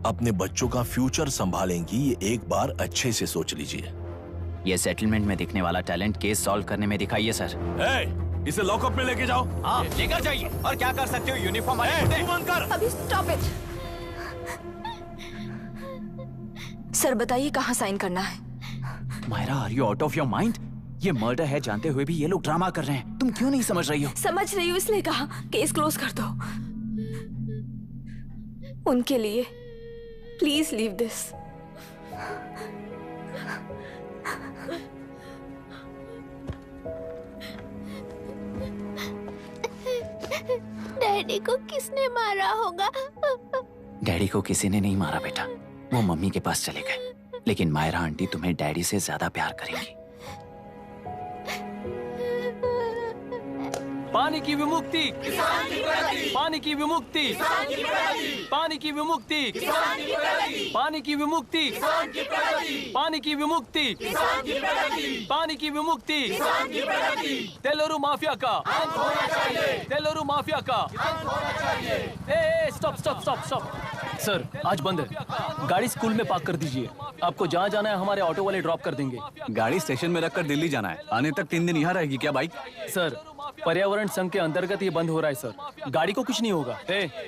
अपने बच्चों का फ्यूचर संभालेंगी, ये एक बार अच्छे से सोच लीजिए। ये सेटलमेंट में दिखने वाला टैलेंट केस सॉल्व करने में दिखाइए सर। इसे लॉकअप में लेके जाओ। हाँ, लेकर जाइए। और क्या कर सकते हो? यूनिफॉर्म अभी स्टॉप इट। सर बताइए कहाँ साइन करना है? Myra, are you out of your mind? ये मर्डर है जानते हुए भी ये लोग ड्रामा कर रहे हैं। तुम क्यों नहीं समझ रही हो? समझ रही हूँ, इसलिए कहा केस क्लोज कर दो। उनके लिए प्लीज लीव दिस। डैडी को किसने मारा होगा? डैडी को किसी ने नहीं मारा बेटा, वो मम्मी के पास चले गए। लेकिन मायरा आंटी तुम्हें डैडी से ज्यादा प्यार करेंगी। पानी की विमुक्ति, पानी की विमुक्ति, पानी की विमुक्ति, पानी की विमुक्ति, पानी की विमुक्ति, पानी की विमुक्ति, तेलुरु माफिया का, तेलुरु माफिया का। Stop stop stop stop. Sir आज बंद है, गाड़ी स्कूल में पार्क कर दीजिए। आपको जहाँ जाना है हमारे ऑटो वाले ड्रॉप कर देंगे। गाड़ी स्टेशन में रखकर दिल्ली जाना है। आने तक 3 दिन यहाँ रहेगी क्या बाइक? सर पर्यावरण संघ के अंतर्गत ये बंद हो रहा है सर। गाड़ी को कुछ नहीं होगा।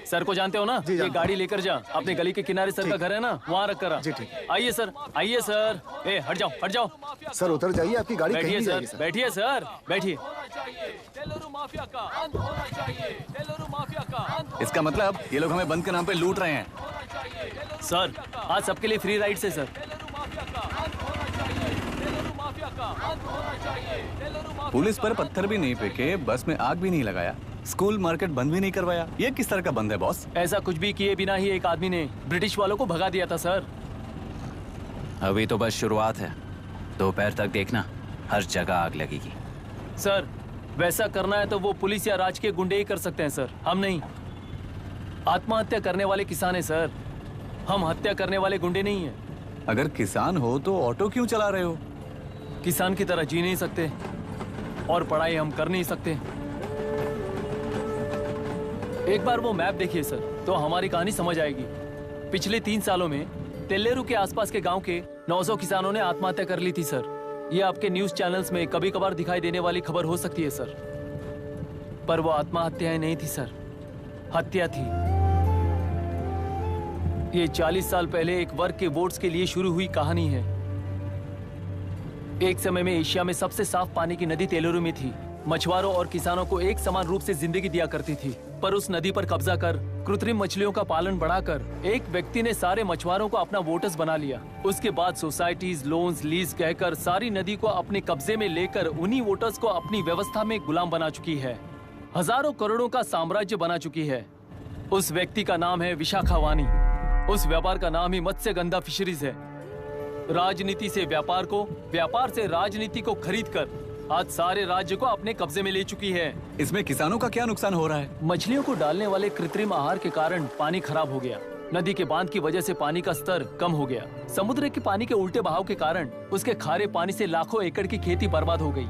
सर को जानते हो ना? ये गाड़ी लेकर जा, अपने गली के किनारे सर का घर है ना, वहाँ रख कर। आइए सर, आइए सर। हट जाओ, हट जाओ। सर उतर जाइए, आपकी गाड़ी कहीं नहीं जाएगी सर। बैठिए सर, बैठिए। माफिया का अंत होना चाहिए, माफिया का अंत। इसका मतलब ये लोग हमें बंद के नाम पे लूट रहे हैं। सर आज सबके लिए फ्री राइड से सर। पुलिस पर पत्थर भी नहीं फेंके, बस में आग भी नहीं लगाया, स्कूल मार्केट बंद भी नहीं करवाया। ये किस तरह का बंद है बॉस? ऐसा कुछ भी किए बिना ही एक आदमी ने ब्रिटिश वालों को भगा दिया था सर। अभी तो बस शुरुआत है। दोपहर तक देखना, हर जगह आग लगेगी। सर वैसा करना है तो वो पुलिस या राज के गुंडे ही कर सकते हैं सर, हम नहीं। आत्महत्या करने वाले किसान है सर, हम हत्या करने वाले गुंडे नहीं है। अगर किसान हो तो ऑटो क्यों चला रहे हो? किसान की तरह जी नहीं सकते और पढ़ाई हम कर नहीं सकते। एक बार वो मैप देखिए सर तो हमारी कहानी समझ आएगी। पिछले 3 सालों में तेल्लेरू के आसपास के गांव के 900 किसानों ने आत्महत्या कर ली थी सर। ये आपके न्यूज चैनल्स में कभी कभार दिखाई देने वाली खबर हो सकती है सर, पर वो आत्महत्याएं नहीं थी सर, हत्या थी। ये 40 साल पहले एक वर्ग के वोट्स के लिए शुरू हुई कहानी है। एक समय में एशिया में सबसे साफ पानी की नदी तेलुरु में थी। मछुआरों और किसानों को एक समान रूप से जिंदगी दिया करती थी, पर उस नदी पर कब्जा कर कृत्रिम मछलियों का पालन बढ़ाकर एक व्यक्ति ने सारे मछुआरों को अपना वोटर्स बना लिया। उसके बाद सोसाइटीज, लोन्स, लीज कहकर सारी नदी को अपने कब्जे में लेकर उन्हीं वोटर्स को अपनी व्यवस्था में गुलाम बना चुकी है। हजारों करोड़ों का साम्राज्य बना चुकी है। उस व्यक्ति का नाम है विशाखावानी। उस व्यापार का नाम ही मत्स्यगंधा फिशरीज है। राजनीति से व्यापार को, व्यापार से राजनीति को खरीदकर आज सारे राज्य को अपने कब्जे में ले चुकी है। इसमें किसानों का क्या नुकसान हो रहा है? मछलियों को डालने वाले कृत्रिम आहार के कारण पानी खराब हो गया। नदी के बांध की वजह से पानी का स्तर कम हो गया। समुद्र के पानी के उल्टे बहाव के कारण उसके खारे पानी से लाखों एकड़ की खेती बर्बाद हो गई।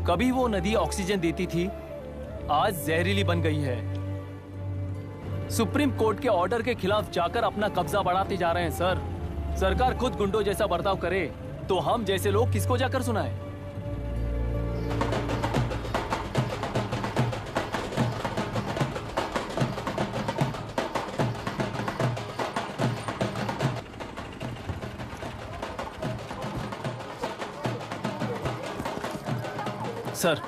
कभी वो नदी ऑक्सीजन देती थी, आज जहरीली बन गई है। सुप्रीम कोर्ट के ऑर्डर के खिलाफ जाकर अपना कब्जा बढ़ाते जा रहे हैं सर। सरकार खुद गुंडों जैसा बर्ताव करे तो हम जैसे लोग किसको जाकर सुनाए? सर,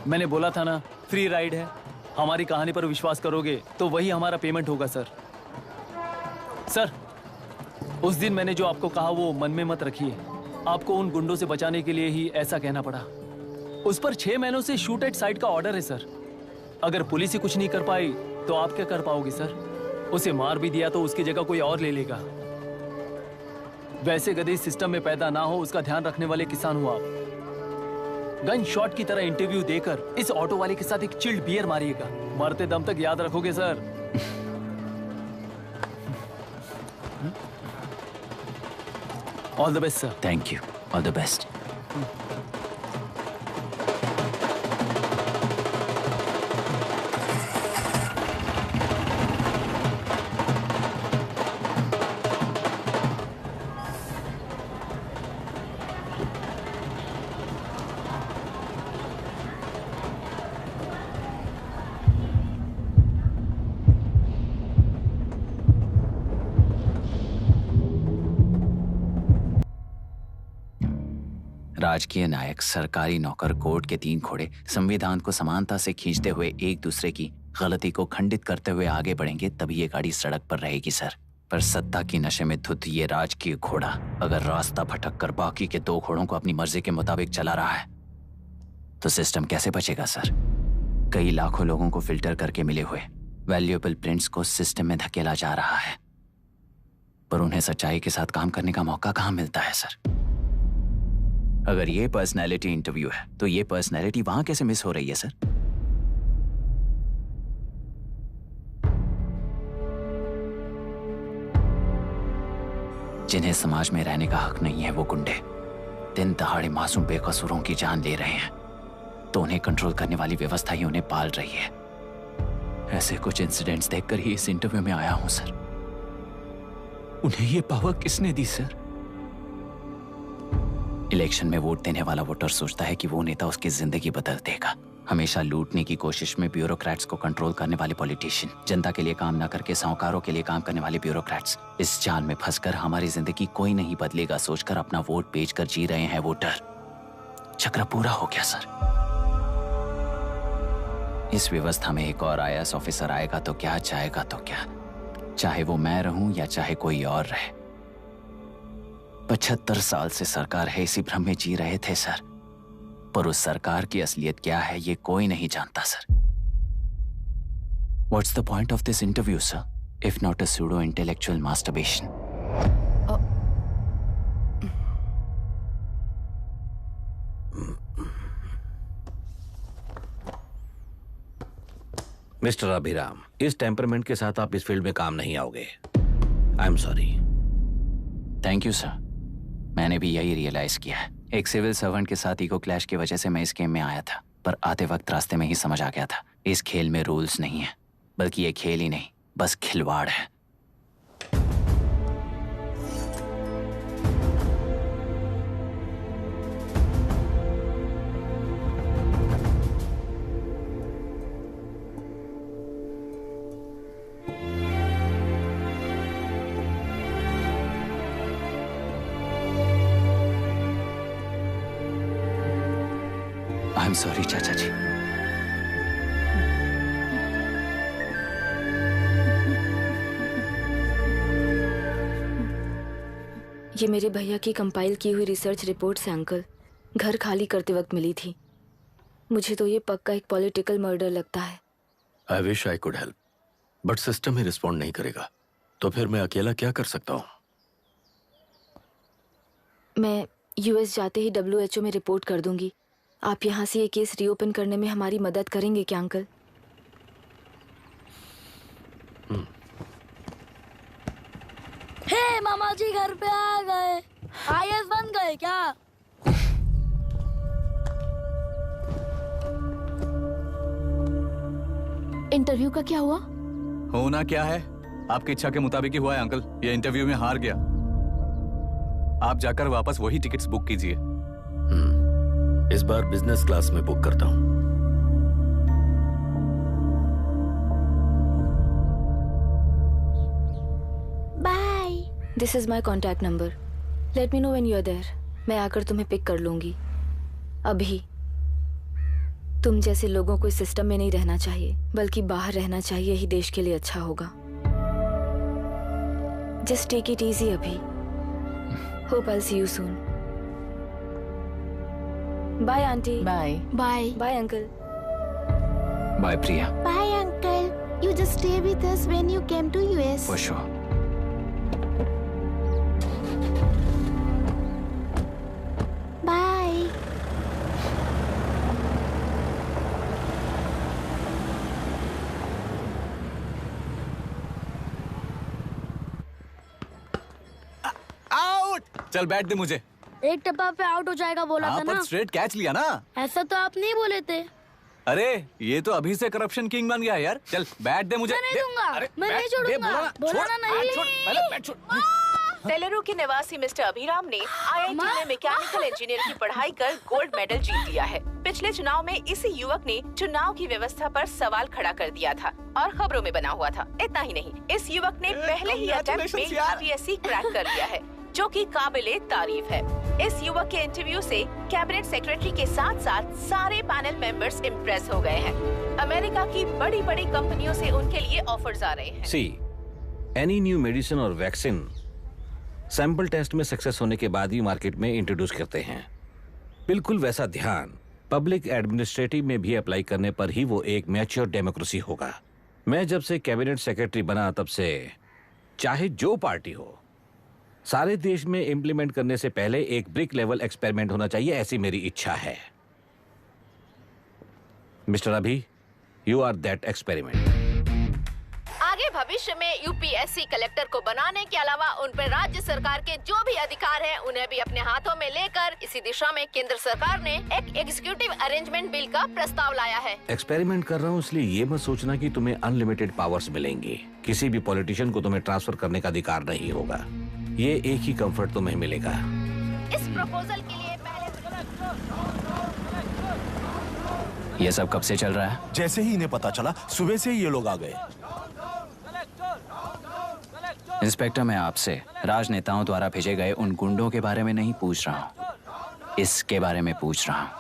मैंने बोला था ना, फ्री राइड है। हमारी कहानी पर विश्वास करोगे तो वही हमारा पेमेंट होगा सर। सर, उस दिन मैंने जो आपको कहा वो मन में मत रखिए। आपको उन गुंडों से बचाने के लिए ही ऐसा कहना पड़ा। उस पर 6 महीनों से शूट एट साइट का ऑर्डर है सर। अगर पुलिस ही कुछ नहीं कर पाई तो आप क्या कर पाओगे सर? उसे मार भी दिया तो उसकी जगह कोई और ले लेगा। वैसे गधे सिस्टम में पैदा ना हो उसका ध्यान रखने वाले किसान हो आप। गन शॉट की तरह इंटरव्यू देकर इस ऑटो वाले के साथ एक चिल्ड बियर मारिएगा। मरते दम तक याद रखोगे sir. All the best sir. Thank you. All the best. राजकीय नायक, सरकारी नौकर, कोर्ट के 3 घोड़े संविधान को समानता से खींचते हुए एक दूसरे की गलती को खंडित करते हुए आगे बढ़ेंगे तभी ये गाड़ी सड़क पर रहेगी सर। पर सत्ता की नशे में धुत ये राजकीय घोड़ा अगर रास्ता भटक कर बाकी के 2 घोड़ों को अपनी मर्जी के मुताबिक चला रहा है तो सिस्टम कैसे बचेगा सर? कई लाखों लोगों को फिल्टर करके मिले हुए वैल्यूएबल प्रिंट्स को सिस्टम में धकेला जा रहा है, पर उन्हें सच्चाई के साथ काम करने का मौका कहाँ मिलता है सर? अगर ये पर्सनैलिटी इंटरव्यू है तो ये पर्सनैलिटी वहां कैसे मिस हो रही है सर? जिन्हें समाज में रहने का हक नहीं है वो गुंडे दिन दहाड़े मासूम बेकसूरों की जान ले रहे हैं तो उन्हें कंट्रोल करने वाली व्यवस्था ही उन्हें पाल रही है। ऐसे कुछ इंसिडेंट्स देखकर ही इस इंटरव्यू में आया हूं सर। उन्हें ये पावर किसने दी सर? इलेक्शन में वोट देने वाला वोटर सोचता है कि वो नेता उसकी जिंदगी बदल देगा। हमेशा लूटने की कोशिश में ब्यूरोक्रेट्स को कंट्रोल करने वाले पॉलिटिशियन, जनता के लिए काम ना करके साहूकारों के लिए काम करने वाले ब्यूरोक्रेट्स, इस जाल में फंसकर हमारी जिंदगी कोई नहीं बदलेगा सोचकर अपना वोट बेचकर जी रहे हैं वोटर। चक्र पूरा हो गया सर। इस व्यवस्था में एक और IAS ऑफिसर आएगा तो क्या, जाएगा तो क्या, चाहे वो मैं रहूं या चाहे कोई और रहे। 75 साल से सरकार है इसी भ्रम में जी रहे थे सर, पर उस सरकार की असलियत क्या है ये कोई नहीं जानता sir. What's the point of this interview, sir, if not a pseudo-intellectual masturbation? Mister Abhiram, इस टेम्परमेंट के साथ आप इस फील्ड में काम नहीं आओगे। आई am sorry. Thank you sir. मैंने भी यही रियलाइज किया है। एक सिविल सर्वेंट के साथ ईगो क्लैश की वजह से मैं इस गेम में आया था, पर आते वक्त रास्ते में ही समझ आ गया था इस खेल में रूल्स नहीं है, बल्कि ये खेल ही नहीं बस खिलवाड़ है। आई एम सॉरी चाचा जी। ये मेरे भैया की कंपाइल की हुई रिसर्च रिपोर्ट से अंकल, घर खाली करते वक्त मिली थी। मुझे तो ये पक्का एक पॉलिटिकल मर्डर लगता है। I wish I could help, but system he respond नहीं करेगा, तो फिर मैं अकेला क्या कर सकता हूँ? मैं US जाते ही WHO में रिपोर्ट कर दूंगी। आप यहाँ से ये केस रीओपन करने में हमारी मदद करेंगे क्या अंकल? हे मामा जी घर पे आ गए। IAS बन गए क्या? इंटरव्यू का क्या हुआ? होना क्या है, आपकी इच्छा के मुताबिक ही हुआ है अंकल। ये इंटरव्यू में हार गया। आप जाकर वापस वही टिकट्स बुक कीजिए। इस बार बिजनेस क्लास में बुक करता हूँ। Bye. This is my contact number. Let me know when you are there. मैं आकर तुम्हें पिक कर लूंगी। अभी तुम जैसे लोगों को इस सिस्टम में नहीं रहना चाहिए, बल्कि बाहर रहना चाहिए, ही देश के लिए अच्छा होगा। जस्ट टेक इट इजी अभी। Hope I see you soon. Bye aunty. Bye bye bye uncle. Bye Priya. Bye uncle, you just stay with us when you came to US. For sure. Bye. Out. चल बैठ दे मुझे। एक टप्पा पे out हो जाएगा बोला था ना। पर स्ट्रेट कैच लिया ना। ऐसा तो आप नहीं बोले थे। अरे ये तो अभी से करप्शन किंग बन गया है यार। चल बैठ दे मुझे। मैं नहीं दूंगा। मैं नहीं छोड़ूंगा। बोला ना नहीं। तेलुरु के निवासी मिस्टर अभिराम ने IIT में मैकेनिकल इंजीनियर की पढ़ाई कर गोल्ड मेडल जीत लिया है। पिछले चुनाव में इसी युवक ने चुनाव की व्यवस्था पर सवाल खड़ा कर दिया था और खबरों में बना हुआ था। इतना ही नहीं, इस युवक ने पहले ही अटेम्प्ट में UPSC क्रैक कर लिया है, जो कि काबिले तारीफ है। इस युवक के इंटरव्यू से कैबिनेट सेक्रेटरी के साथ साथ सारे पैनल मेंबर्स इम्प्रेस हो गए हैं। अमेरिका की बड़ी बड़ी कंपनियों से उनके लिए ऑफर्स आ रहे हैं। सी एनी न्यू मेडिसिन और वैक्सीन सैंपल टेस्ट में सक्सेस होने के बाद ही मार्केट में इंट्रोड्यूस करते हैं। बिल्कुल वैसा ध्यान पब्लिक एडमिनिस्ट्रेटिव में भी अप्लाई करने पर ही वो एक मैच्योर डेमोक्रेसी होगा। मैं जब से कैबिनेट सेक्रेटरी बना तब से चाहे जो पार्टी हो, सारे देश में इंप्लीमेंट करने से पहले एक ब्रिक लेवल एक्सपेरिमेंट होना चाहिए, ऐसी मेरी इच्छा है। मिस्टर अभी, यू आर दैट एक्सपेरिमेंट। आगे भविष्य में UPSC कलेक्टर को बनाने के अलावा उन पर राज्य सरकार के जो भी अधिकार हैं उन्हें भी अपने हाथों में लेकर इसी दिशा में केंद्र सरकार ने एक एग्जीक्यूटिव अरेंजमेंट बिल का प्रस्ताव लाया है। एक्सपेरिमेंट कर रहा हूँ इसलिए ये मत सोचना कि तुम्हें अनलिमिटेड पावर्स मिलेंगे। किसी भी पॉलिटिशियन को तुम्हें ट्रांसफर करने का अधिकार नहीं होगा। ये एक ही कंफर्ट तुम्हें मिलेगा। इस प्रपोजल के लिए ये सब कब से चल रहा है? जैसे ही इन्हें पता चला सुबह से ही ये लोग आ गए। इंस्पेक्टर, मैं आपसे राजनेताओं द्वारा भेजे गए उन गुंडों के बारे में नहीं पूछ रहा हूँ, इसके बारे में पूछ रहा हूँ।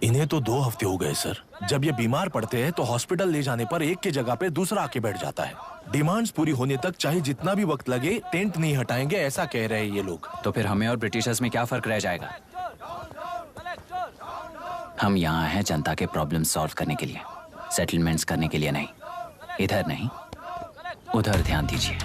इन्हें तो 2 हफ्ते हो गए सर। जब ये बीमार पड़ते हैं तो हॉस्पिटल ले जाने पर एक की जगह पे दूसरा आके बैठ जाता है। डिमांड्स पूरी होने तक चाहे जितना भी वक्त लगे टेंट नहीं हटाएंगे, ऐसा कह रहे हैं ये लोग। तो फिर हमें और ब्रिटिशर्स में क्या फर्क रह जाएगा? हम यहाँ हैं जनता के प्रॉब्लम सॉल्व करने के लिए, सेटलमेंट्स करने के लिए नहीं। इधर नहीं, उधर ध्यान दीजिए।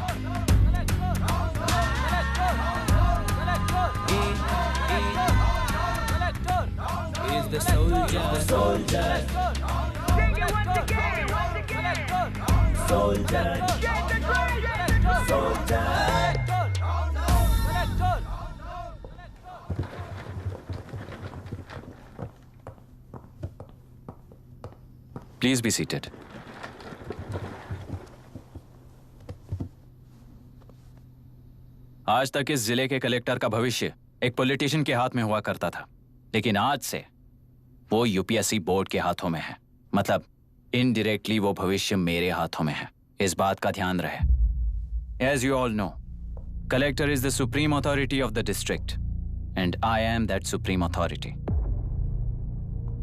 Please be seated. आज तक इस जिले के कलेक्टर का भविष्य एक पॉलिटिशियन के हाथ में हुआ करता था, लेकिन आज से वो UPSC बोर्ड के हाथों में है। मतलब इनडायरेक्टली वो भविष्य मेरे हाथों में है। इस बात का ध्यान रहे। As you all know, collector is the supreme authority of the district and I am that supreme authority.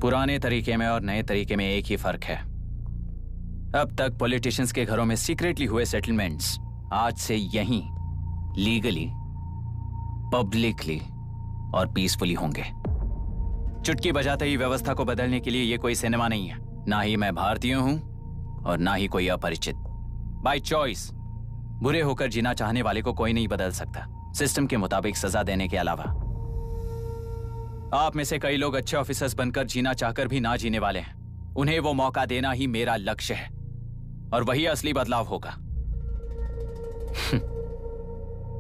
पुराने तरीके में और नए तरीके में एक ही फर्क है। अब तक पॉलिटिशियंस के घरों में सीक्रेटली हुए सेटलमेंट्स आज से यहीं लीगली, पब्लिकली और पीसफुली होंगे। चुटकी बजाते ही व्यवस्था को बदलने के लिए ये कोई सिनेमा नहीं है। ना ही मैं भारतीय हूं और ना ही कोई अपरिचित। बाय चॉइस बुरे होकर जीना चाहने वाले को कोई नहीं बदल सकता, सिस्टम के मुताबिक सजा देने के अलावा। आप में से कई लोग अच्छे ऑफिसर्स बनकर जीना चाहकर भी ना जीने वाले हैं। उन्हें वो मौका देना ही मेरा लक्ष्य है और वही असली बदलाव होगा।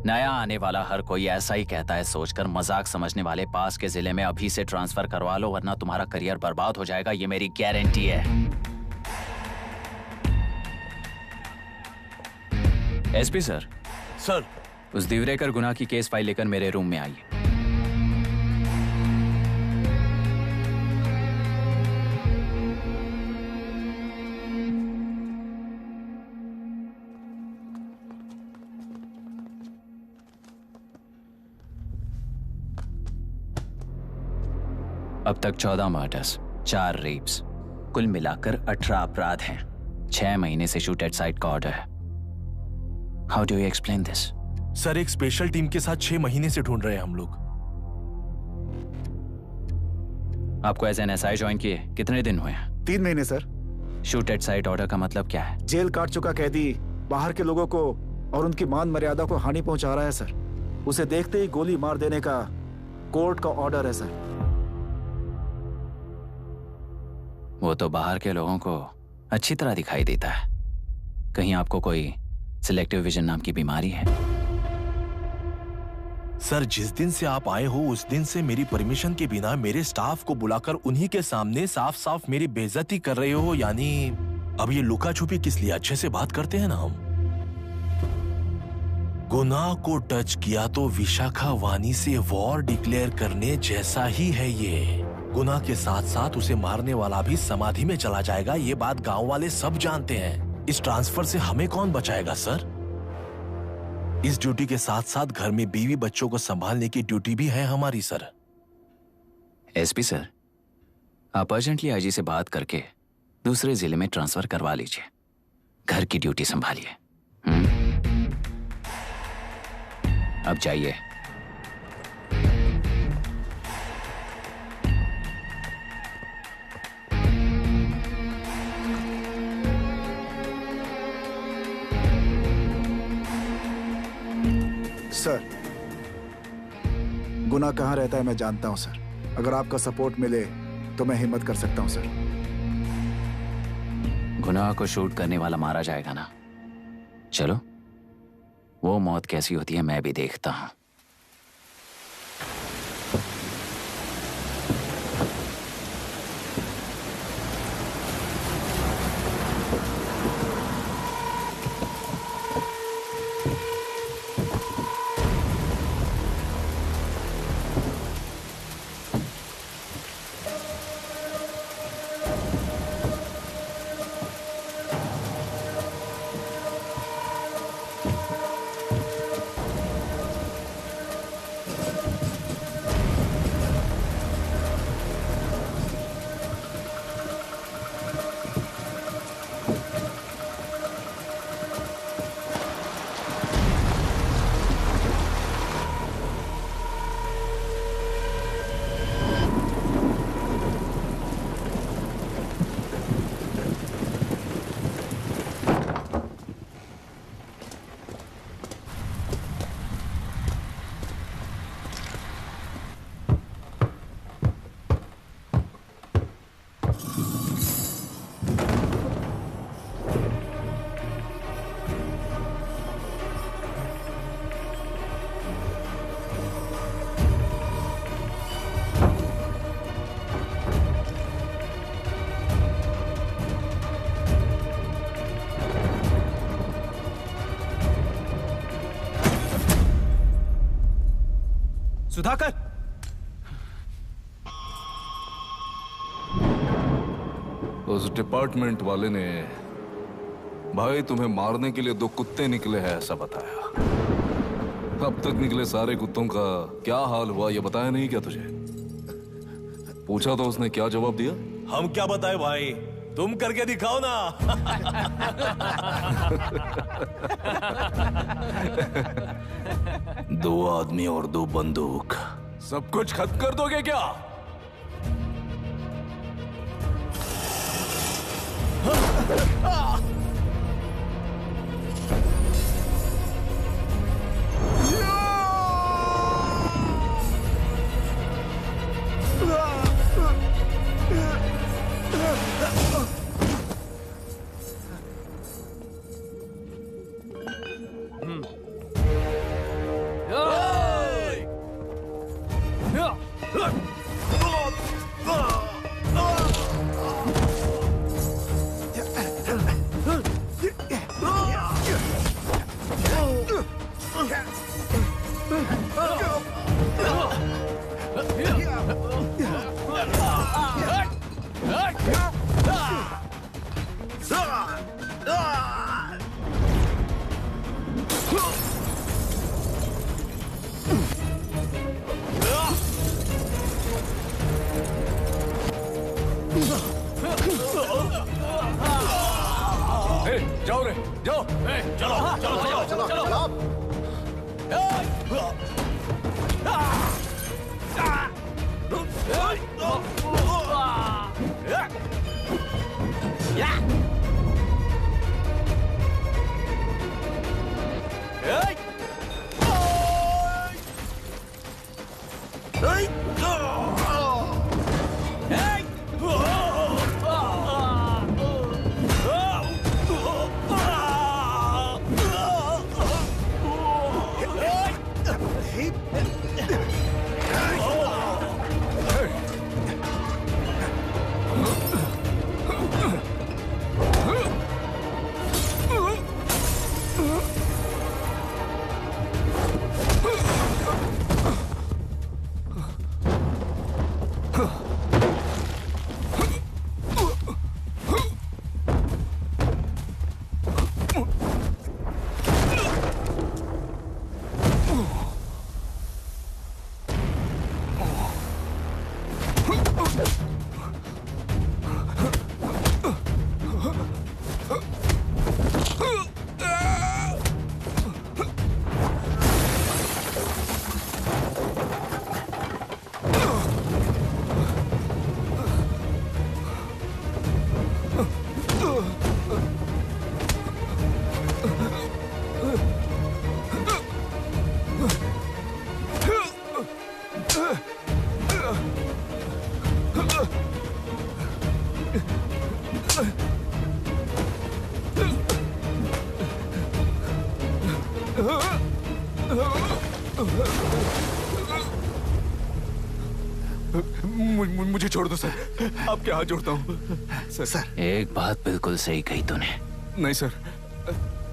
नया आने वाला हर कोई ऐसा ही कहता है सोचकर मजाक समझने वाले पास के जिले में अभी से ट्रांसफर करवा लो, वरना तुम्हारा करियर बर्बाद हो जाएगा। ये मेरी गारंटी है। SP sir. सर। उस दिवरेकर गुनाह की केस फाइल लेकर मेरे रूम में आइए। अब तक 14 मर्डर्स, 4 रेप्स, कुल मिलाकर 18 अपराध हैं। 6 महीने से शूट एट साइट का ऑर्डर है। How do you explain this? Sir, एक स्पेशल टीम के साथ 6 महीने से ढूंढ रहे हैं हम लोग। आपको एज एन एसआई ज्वाइन किए कितने दिन हुए? 3 महीने sir. Shoot at site order का मतलब क्या है? जेल काट चुका कैदी बाहर के लोगों को और उनकी मान मर्यादा को हानि पहुंचा रहा है सर। उसे देखते ही गोली मार देने का कोर्ट का ऑर्डर है सर। वो तो बाहर के लोगों को अच्छी तरह दिखाई देता है। कहीं आपको कोई सिलेक्टिव विजन नाम की बीमारी है? सर, जिस दिन से आप आए हो उस दिन से मेरी परमिशन के बिना मेरे स्टाफ को बुलाकर उन्हीं के सामने साफ साफ मेरी बेइज्जती कर रहे हो। यानी अब ये लुका छुपी किस लिए? अच्छे से बात करते हैं ना हम। गुनाह को टच किया तो विशाखा वानी से वॉर डिक्लेयर करने जैसा ही है ये। गुनाह के साथ साथ उसे मारने वाला भी समाधि में चला जाएगा। ये बात गांव वाले सब जानते हैं। इस ट्रांसफर से हमें कौन बचाएगा सर? इस ड्यूटी के साथ साथ घर में बीवी बच्चों को संभालने की ड्यूटी भी है हमारी सर। एसपी सर, आप अर्जेंटली आईजी से बात करके दूसरे जिले में ट्रांसफर करवा लीजिए। घर की ड्यूटी संभालिए। अब जाइए। सर, गुनाह कहाँ रहता है मैं जानता हूं सर। अगर आपका सपोर्ट मिले तो मैं हिम्मत कर सकता हूं सर। गुनाह को शूट करने वाला मारा जाएगा ना? चलो, वो मौत कैसी होती है मैं भी देखता हूं। सुधाकर, उस डिपार्टमेंट वाले ने भाई तुम्हें मारने के लिए 2 कुत्ते निकले हैं ऐसा बताया। अब तक निकले सारे कुत्तों का क्या हाल हुआ ये बताया नहीं क्या तुझे? पूछा तो उसने क्या जवाब दिया? हम क्या बताए भाई, तुम करके दिखाओ ना। 2 आदमी और 2 बंदूक, सब कुछ खत्म कर दोगे क्या? मुझे छोड़ दो सर, आपके हाथ जोड़ता हूँ सर। एक बात बिल्कुल सही कही तूने। नहीं सर।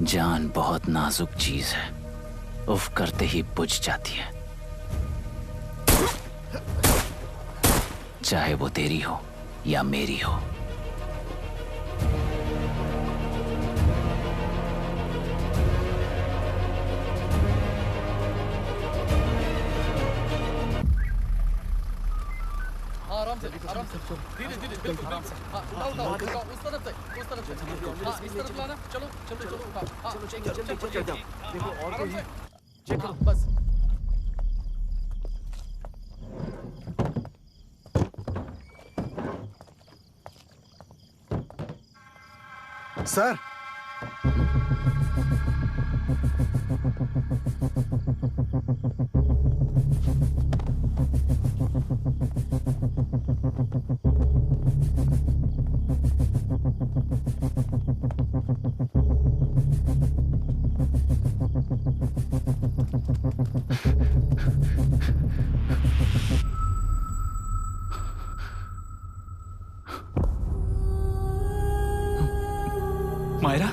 जान बहुत नाजुक चीज है, उफ करते ही बुझ जाती है, चाहे वो तेरी हो या मेरी हो। आराम से धीरे धीरे बिल्कुल आराम से। हाँ उठाओ उस तरफ से हाँ इस तरफ लाना। चलो चलो चलो उठाओ। हाँ चलो देखो और कोई चेक करो बस। सर मायरा,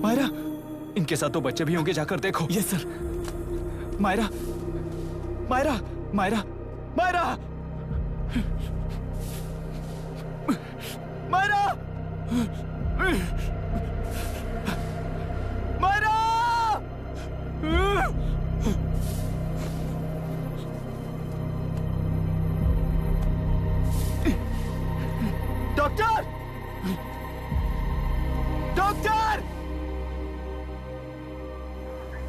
मायरा, इनके साथ तो बच्चे भी होंगे, जाकर देखो। Yes sir. Myra, Myra, Myra, Myra, Myra, Myra, doctor, doctor!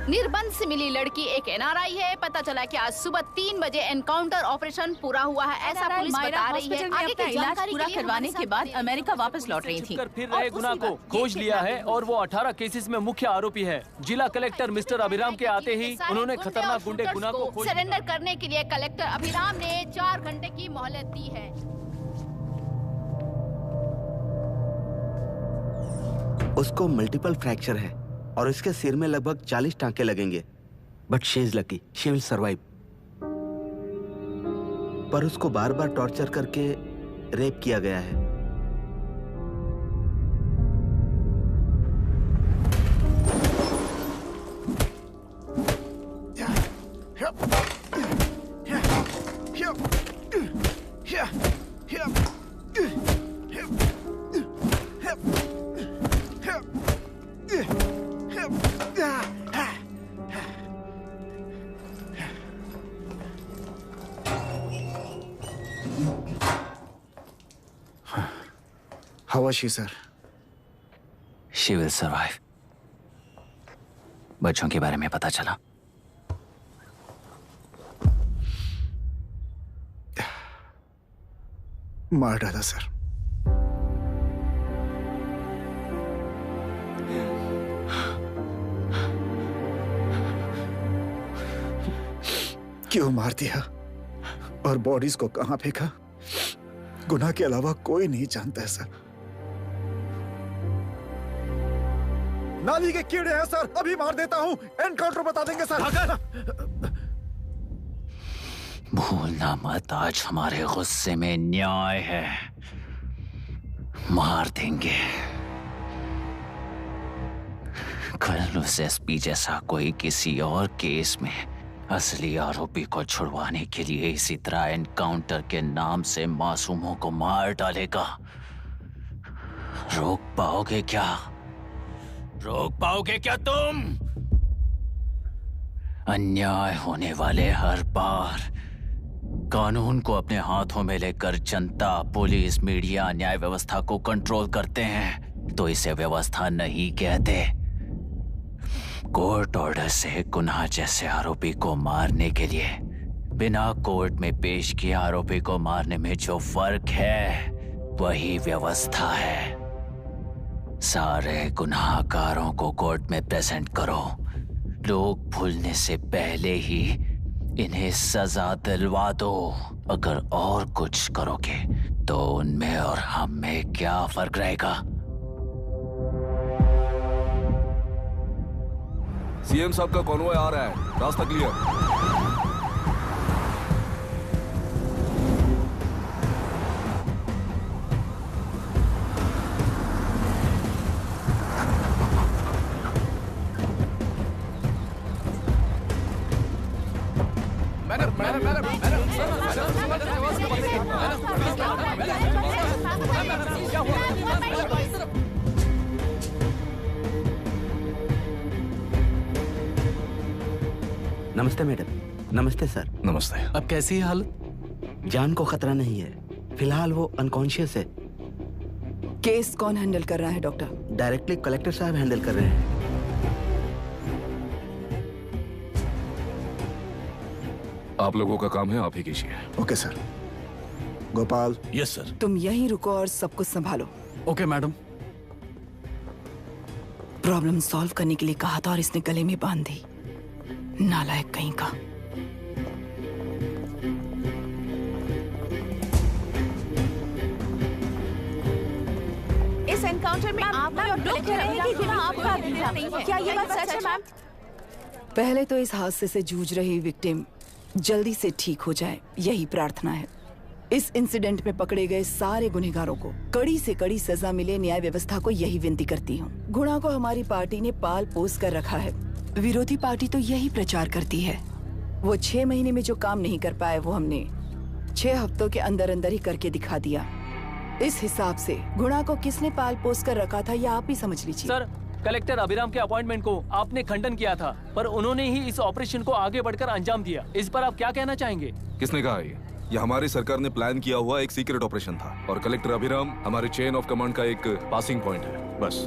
निर्बंध से मिली लड़की एक एनआरआई है। पता चला कि आज सुबह 3 बजे एनकाउंटर ऑपरेशन पूरा हुआ है, ऐसा पुलिस बता रही है। आगे की इलाज जानकारी पूरा के लिए करवाने हमारे के बाद अमेरिका वापस लौट रही थी। फिर रहे गुना को खोज लिया है और वो 18 केसेस में मुख्य आरोपी है। जिला कलेक्टर मिस्टर अभिराम के आते ही उन्होंने खतरनाक गुंडे गुना को सरेंडर करने के लिए कलेक्टर अभिराम ने 4 घंटे की मोहलत दी है। उसको मल्टीपल फ्रैक्चर है और इसके सिर में लगभग 40 टांके लगेंगे, but she is lucky, she will survive. पर उसको बार बार टॉर्चर करके रेप किया गया है। How was she, sir? She will survive. बच्चों के बारे में पता चला? मार डाला सर। क्यों मार दिया और बॉडीज को कहां फेंका, गुनाह के अलावा कोई नहीं जानता है सर। नाली के कीड़े हैं सर, अभी मार देता हूं, एनकाउंटर बता देंगे सर। भूलना मत, आज हमारे गुस्से में न्याय है, मार देंगे। कल उस एसपी जैसा कोई किसी और केस में असली आरोपी को छुड़वाने के लिए इसी तरह एनकाउंटर के नाम से मासूमों को मार डालेगा। रोक पाओगे क्या? रोक पाओगे क्या तुम? अन्याय होने वाले हर बार कानून को अपने हाथों में लेकर जनता, पुलिस, मीडिया, न्याय व्यवस्था को कंट्रोल करते हैं तो इसे व्यवस्था नहीं कहते। कोर्ट ऑर्डर से गुनाह जैसे आरोपी को मारने के लिए बिना कोर्ट में पेश किए आरोपी को मारने में जो फर्क है वही व्यवस्था है। सारे गुनाहगारों को कोर्ट में प्रेजेंट करो, लोग भूलने से पहले ही इन्हें सजा दिलवा दो। अगर और कुछ करोगे तो उनमें और हम में क्या फर्क रहेगा? सीएम साहब का कॉन्वॉय आ रहा है, रास्ता क्लियर। नमस्ते मैडम। नमस्ते सर। नमस्ते। अब कैसी है हालत? जान को खतरा नहीं है, फिलहाल वो अनकॉन्शियस है। केस कौन हैंडल कर रहा है डॉक्टर? डायरेक्टली कलेक्टर साहब हैंडल कर रहे हैं। आप लोगों का काम है, आप ही कीजिए। Okay sir. Gopal. Yes sir. तुम यहीं रुको और सब कुछ संभालो। Okay madam. प्रॉब्लम सॉल्व करने के लिए कहा था और इसने गले में बांध दी, नालायक कहीं का। इस एनकाउंटर में आप लोग कह रहे हैं कि गुनाह आपका अधूरा नहीं है। क्या ये बात सच है मैम? पहले तो इस हादसे से जूझ रही विक्टिम जल्दी से ठीक हो जाए, यही प्रार्थना है। इस इंसिडेंट में पकड़े गए सारे गुनहगारों को कड़ी से कड़ी सजा मिले, न्याय व्यवस्था को यही विनती करती हूँ। गुनाह को हमारी पार्टी ने पाल पोस कर रखा है, विरोधी पार्टी तो यही प्रचार करती है। वो 6 महीने में जो काम नहीं कर पाए वो हमने 6 हफ्तों के अंदर अंदर ही करके दिखा दिया। इस हिसाब से गुनाह को किसने पाल पोस कर रखा था ये आप ही समझ लीजिए। सर, कलेक्टर अभिराम के अपॉइंटमेंट को आपने खंडन किया था, पर उन्होंने ही इस ऑपरेशन को आगे बढ़कर अंजाम दिया। इस पर आप क्या कहना चाहेंगे? किसने कहा ये हमारी सरकार ने प्लान किया हुआ एक सीक्रेट ऑपरेशन था और कलेक्टर अभिराम हमारे चेन ऑफ कमांड का एक पासिंग पॉइंट है, बस।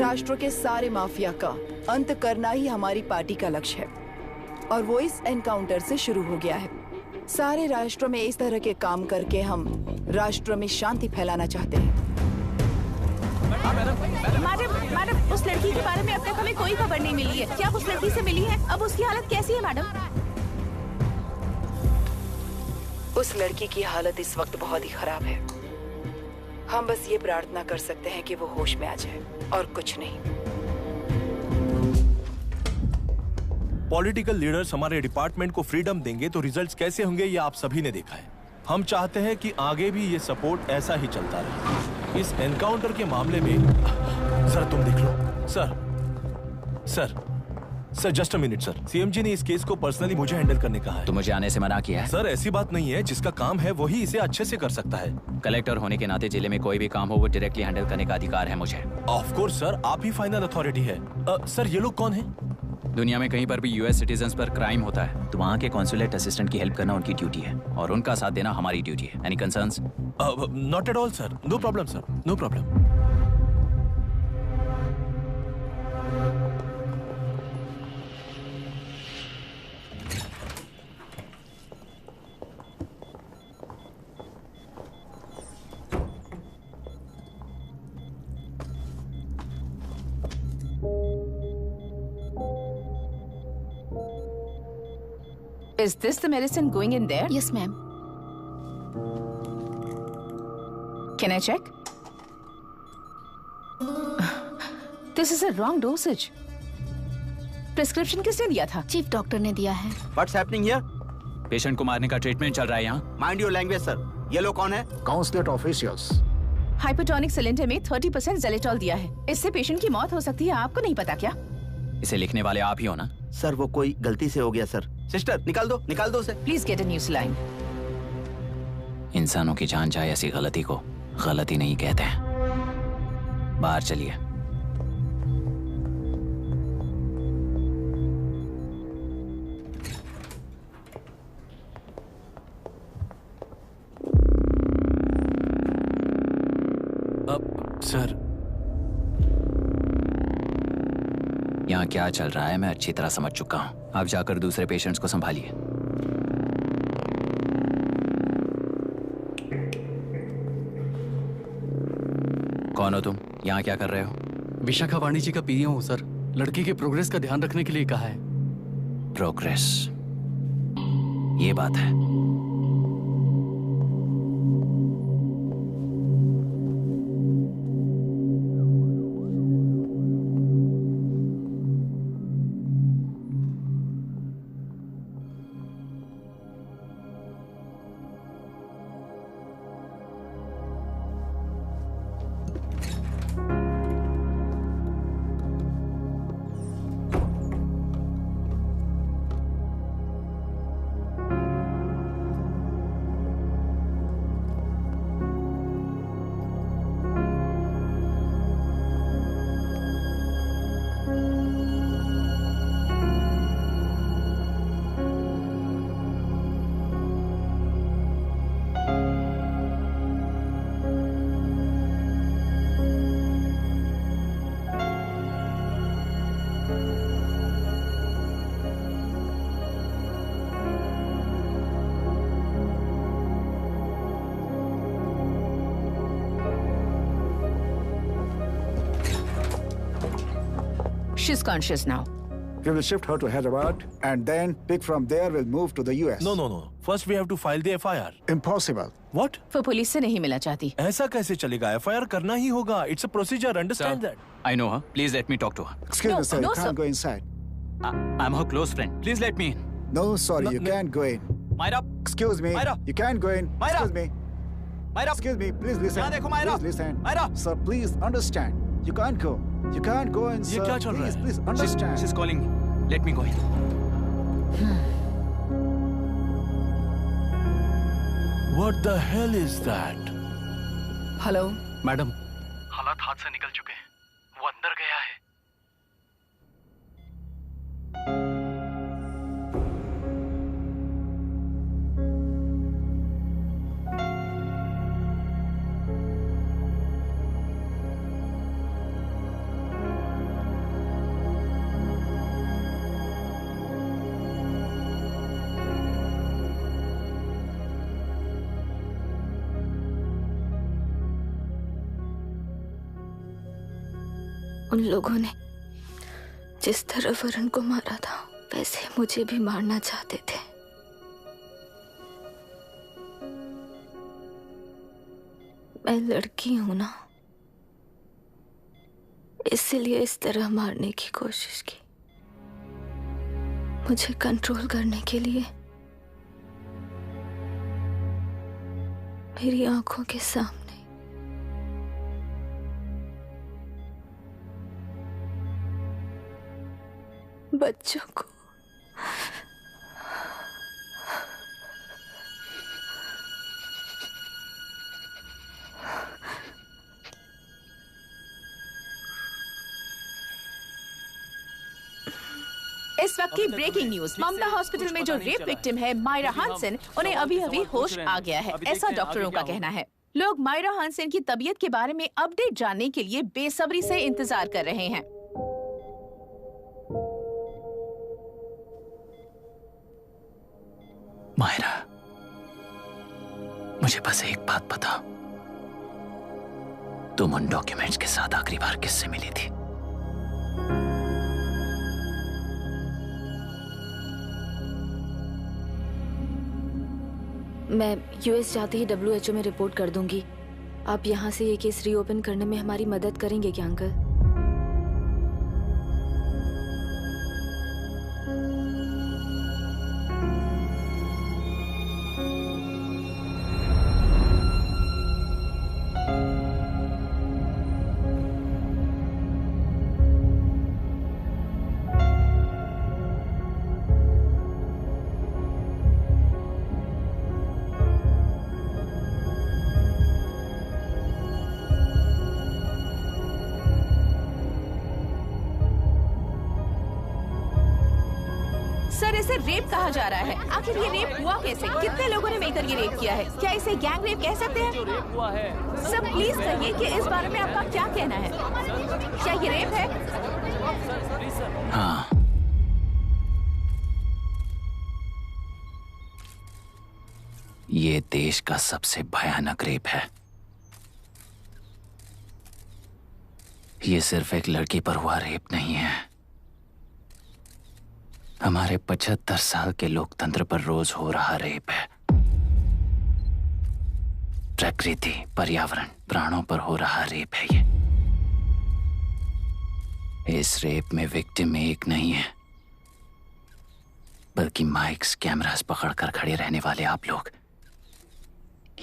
राष्ट्र के सारे माफिया का अंत करना ही हमारी पार्टी का लक्ष्य है और वो इस एनकाउंटर से शुरू हो गया है। सारे राष्ट्र में इस तरह के काम करके हम राष्ट्र में शांति फैलाना चाहते हैं। मैडम, उस लड़की के बारे में अब तक हमें कोई खबर नहीं मिली है। क्या उस लड़की से मिली है? अब उसकी हालत कैसी है मैडम? उस लड़की की हालत इस वक्त बहुत ही खराब है। हम बस ये प्रार्थना कर सकते हैं कि वो होश में आ जाए और कुछ नहीं। पॉलिटिकल लीडर्स हमारे डिपार्टमेंट को फ्रीडम देंगे तो रिजल्ट्स कैसे होंगे ये आप सभी ने देखा है। हम चाहते हैं कि आगे भी ये सपोर्ट ऐसा ही चलता रहे। इस एनकाउंटर के मामले में सर तुम देख लो। Sir just a minute sir. CM ji ने इस केस को पर्सनली मुझे हैंडल करने कहा है। तो मुझे आने से मना किया है? सर ऐसी बात नहीं है, जिसका काम है वही इसे अच्छे से कर सकता है। कलेक्टर होने के नाते जिले में कोई भी काम हो वो डायरेक्टली हैंडल करने का अधिकार है मुझे। ऑफ कोर्स सर, आप ही फाइनल अथॉरिटी है। सर ये लोग कौन हैं? दुनिया में कहीं पर भी यूएस सिटीजन्स पर क्राइम होता है तो वहाँ के कॉन्सुलेट असिस्टेंट की हेल्प करना उनकी ड्यूटी है और उनका साथ देना हमारी ड्यूटी है। Any concerns? Not at all sir, no problem sir, no problem. Is this the medicine going in there? Yes, ma'am. Can I check? This is a wrong dosage. Prescription किसने दिया था? चीफ डॉक्टर ने दिया है। What's happening here? Patient को मारने का treatment चल रहा है यहाँ। Mind your language, sir. ये लोग कौन है? Consulate officials. हाइपोटोनिक सिलेंडर में 30% जेलेटॉल दिया है। इससे पेशेंट की मौत हो सकती है, आपको नहीं पता क्या? इसे लिखने वाले आप ही हो ना? सर वो कोई गलती से हो गया सर। सिस्टर निकाल दो उसे। Please get a new saline. इंसानों की जान जाए ऐसी गलती को गलती नहीं कहते हैं। बाहर चलिए। सर यहाँ क्या चल रहा है मैं अच्छी तरह समझ चुका हूँ। आप जाकर दूसरे पेशेंट्स को संभालिए। कौन हो तुम? यहाँ क्या कर रहे हो? विशाखा वाणिज्य का पीए हूँ सर। लड़की के प्रोग्रेस का ध्यान रखने के लिए कहा है। प्रोग्रेस, ये बात है। She's conscious now. We will shift her to Hyderabad and then pick from there. We'll move to the US. No. First we have to file the FIR. Impossible. What? वो पुलिस से नहीं मिलना चाहती। ऐसा कैसे चलेगा? FIR करना ही होगा। It's a procedure. Understand that? I know her. Please let me talk to her. Excuse me, sir. You can't go inside. I'm her close friend. Please let me in. No, sorry, you can't go in. Myra. Excuse me. Myra. You can't go in. Myra. Excuse me. Myra. Excuse me. Please listen. यहाँ देखो Myra. Please listen. Myra. Sir, please understand. You can't go. You can't go in, sir. ये क्या चल रहा है? Please understand. She's calling me. Let me go in. What the hell is that? Hello madam, हालात हाथ से निकल चुके हैं। वो अंदर गया है। उन लोगों ने जिस तरह वरुण को मारा था वैसे मुझे भी मारना चाहते थे। मैं लड़की हूं ना, इसलिए इस तरह मारने की कोशिश की। मुझे कंट्रोल करने के लिए मेरी आंखों के सामने बच्चों को इस वक्त की ब्रेकिंग न्यूज, ममता हॉस्पिटल में जो रेप विक्टिम है मायरा हानसन, उन्हें अभी अभी होश आ गया है, ऐसा डॉक्टरों का कहना है। लोग मायरा हानसन की तबीयत के बारे में अपडेट जानने के लिए बेसब्री से इंतजार कर रहे हैं। मायरा, मुझे बस एक बात बता, तुम उन डॉक्यूमेंट्स के साथ आखिरी बार किससे मिली थी? मैं यूएस जाते ही WHO में रिपोर्ट कर दूंगी। आप यहाँ से ये केस रीओपन करने में हमारी मदद करेंगे क्या अंकल? सर, इसे रेप कहा जा रहा है। आखिर ये रेप हुआ कैसे? कितने लोगों ने मिलकर ये रेप किया है? क्या इसे गैंग रेप कह सकते हैं? सर प्लीज कहिए कि इस बारे में आपका क्या कहना है? क्या ये रेप है? हाँ। ये देश का सबसे भयानक रेप है। ये सिर्फ एक लड़की पर हुआ रेप नहीं है, हमारे 75 साल के लोकतंत्र पर रोज हो रहा रेप है। प्रकृति, पर्यावरण, प्राणों पर हो रहा रेप है ये। इस रेप में विक्टिम एक नहीं है, बल्कि माइक्स, कैमरास पकड़कर खड़े रहने वाले आप लोग।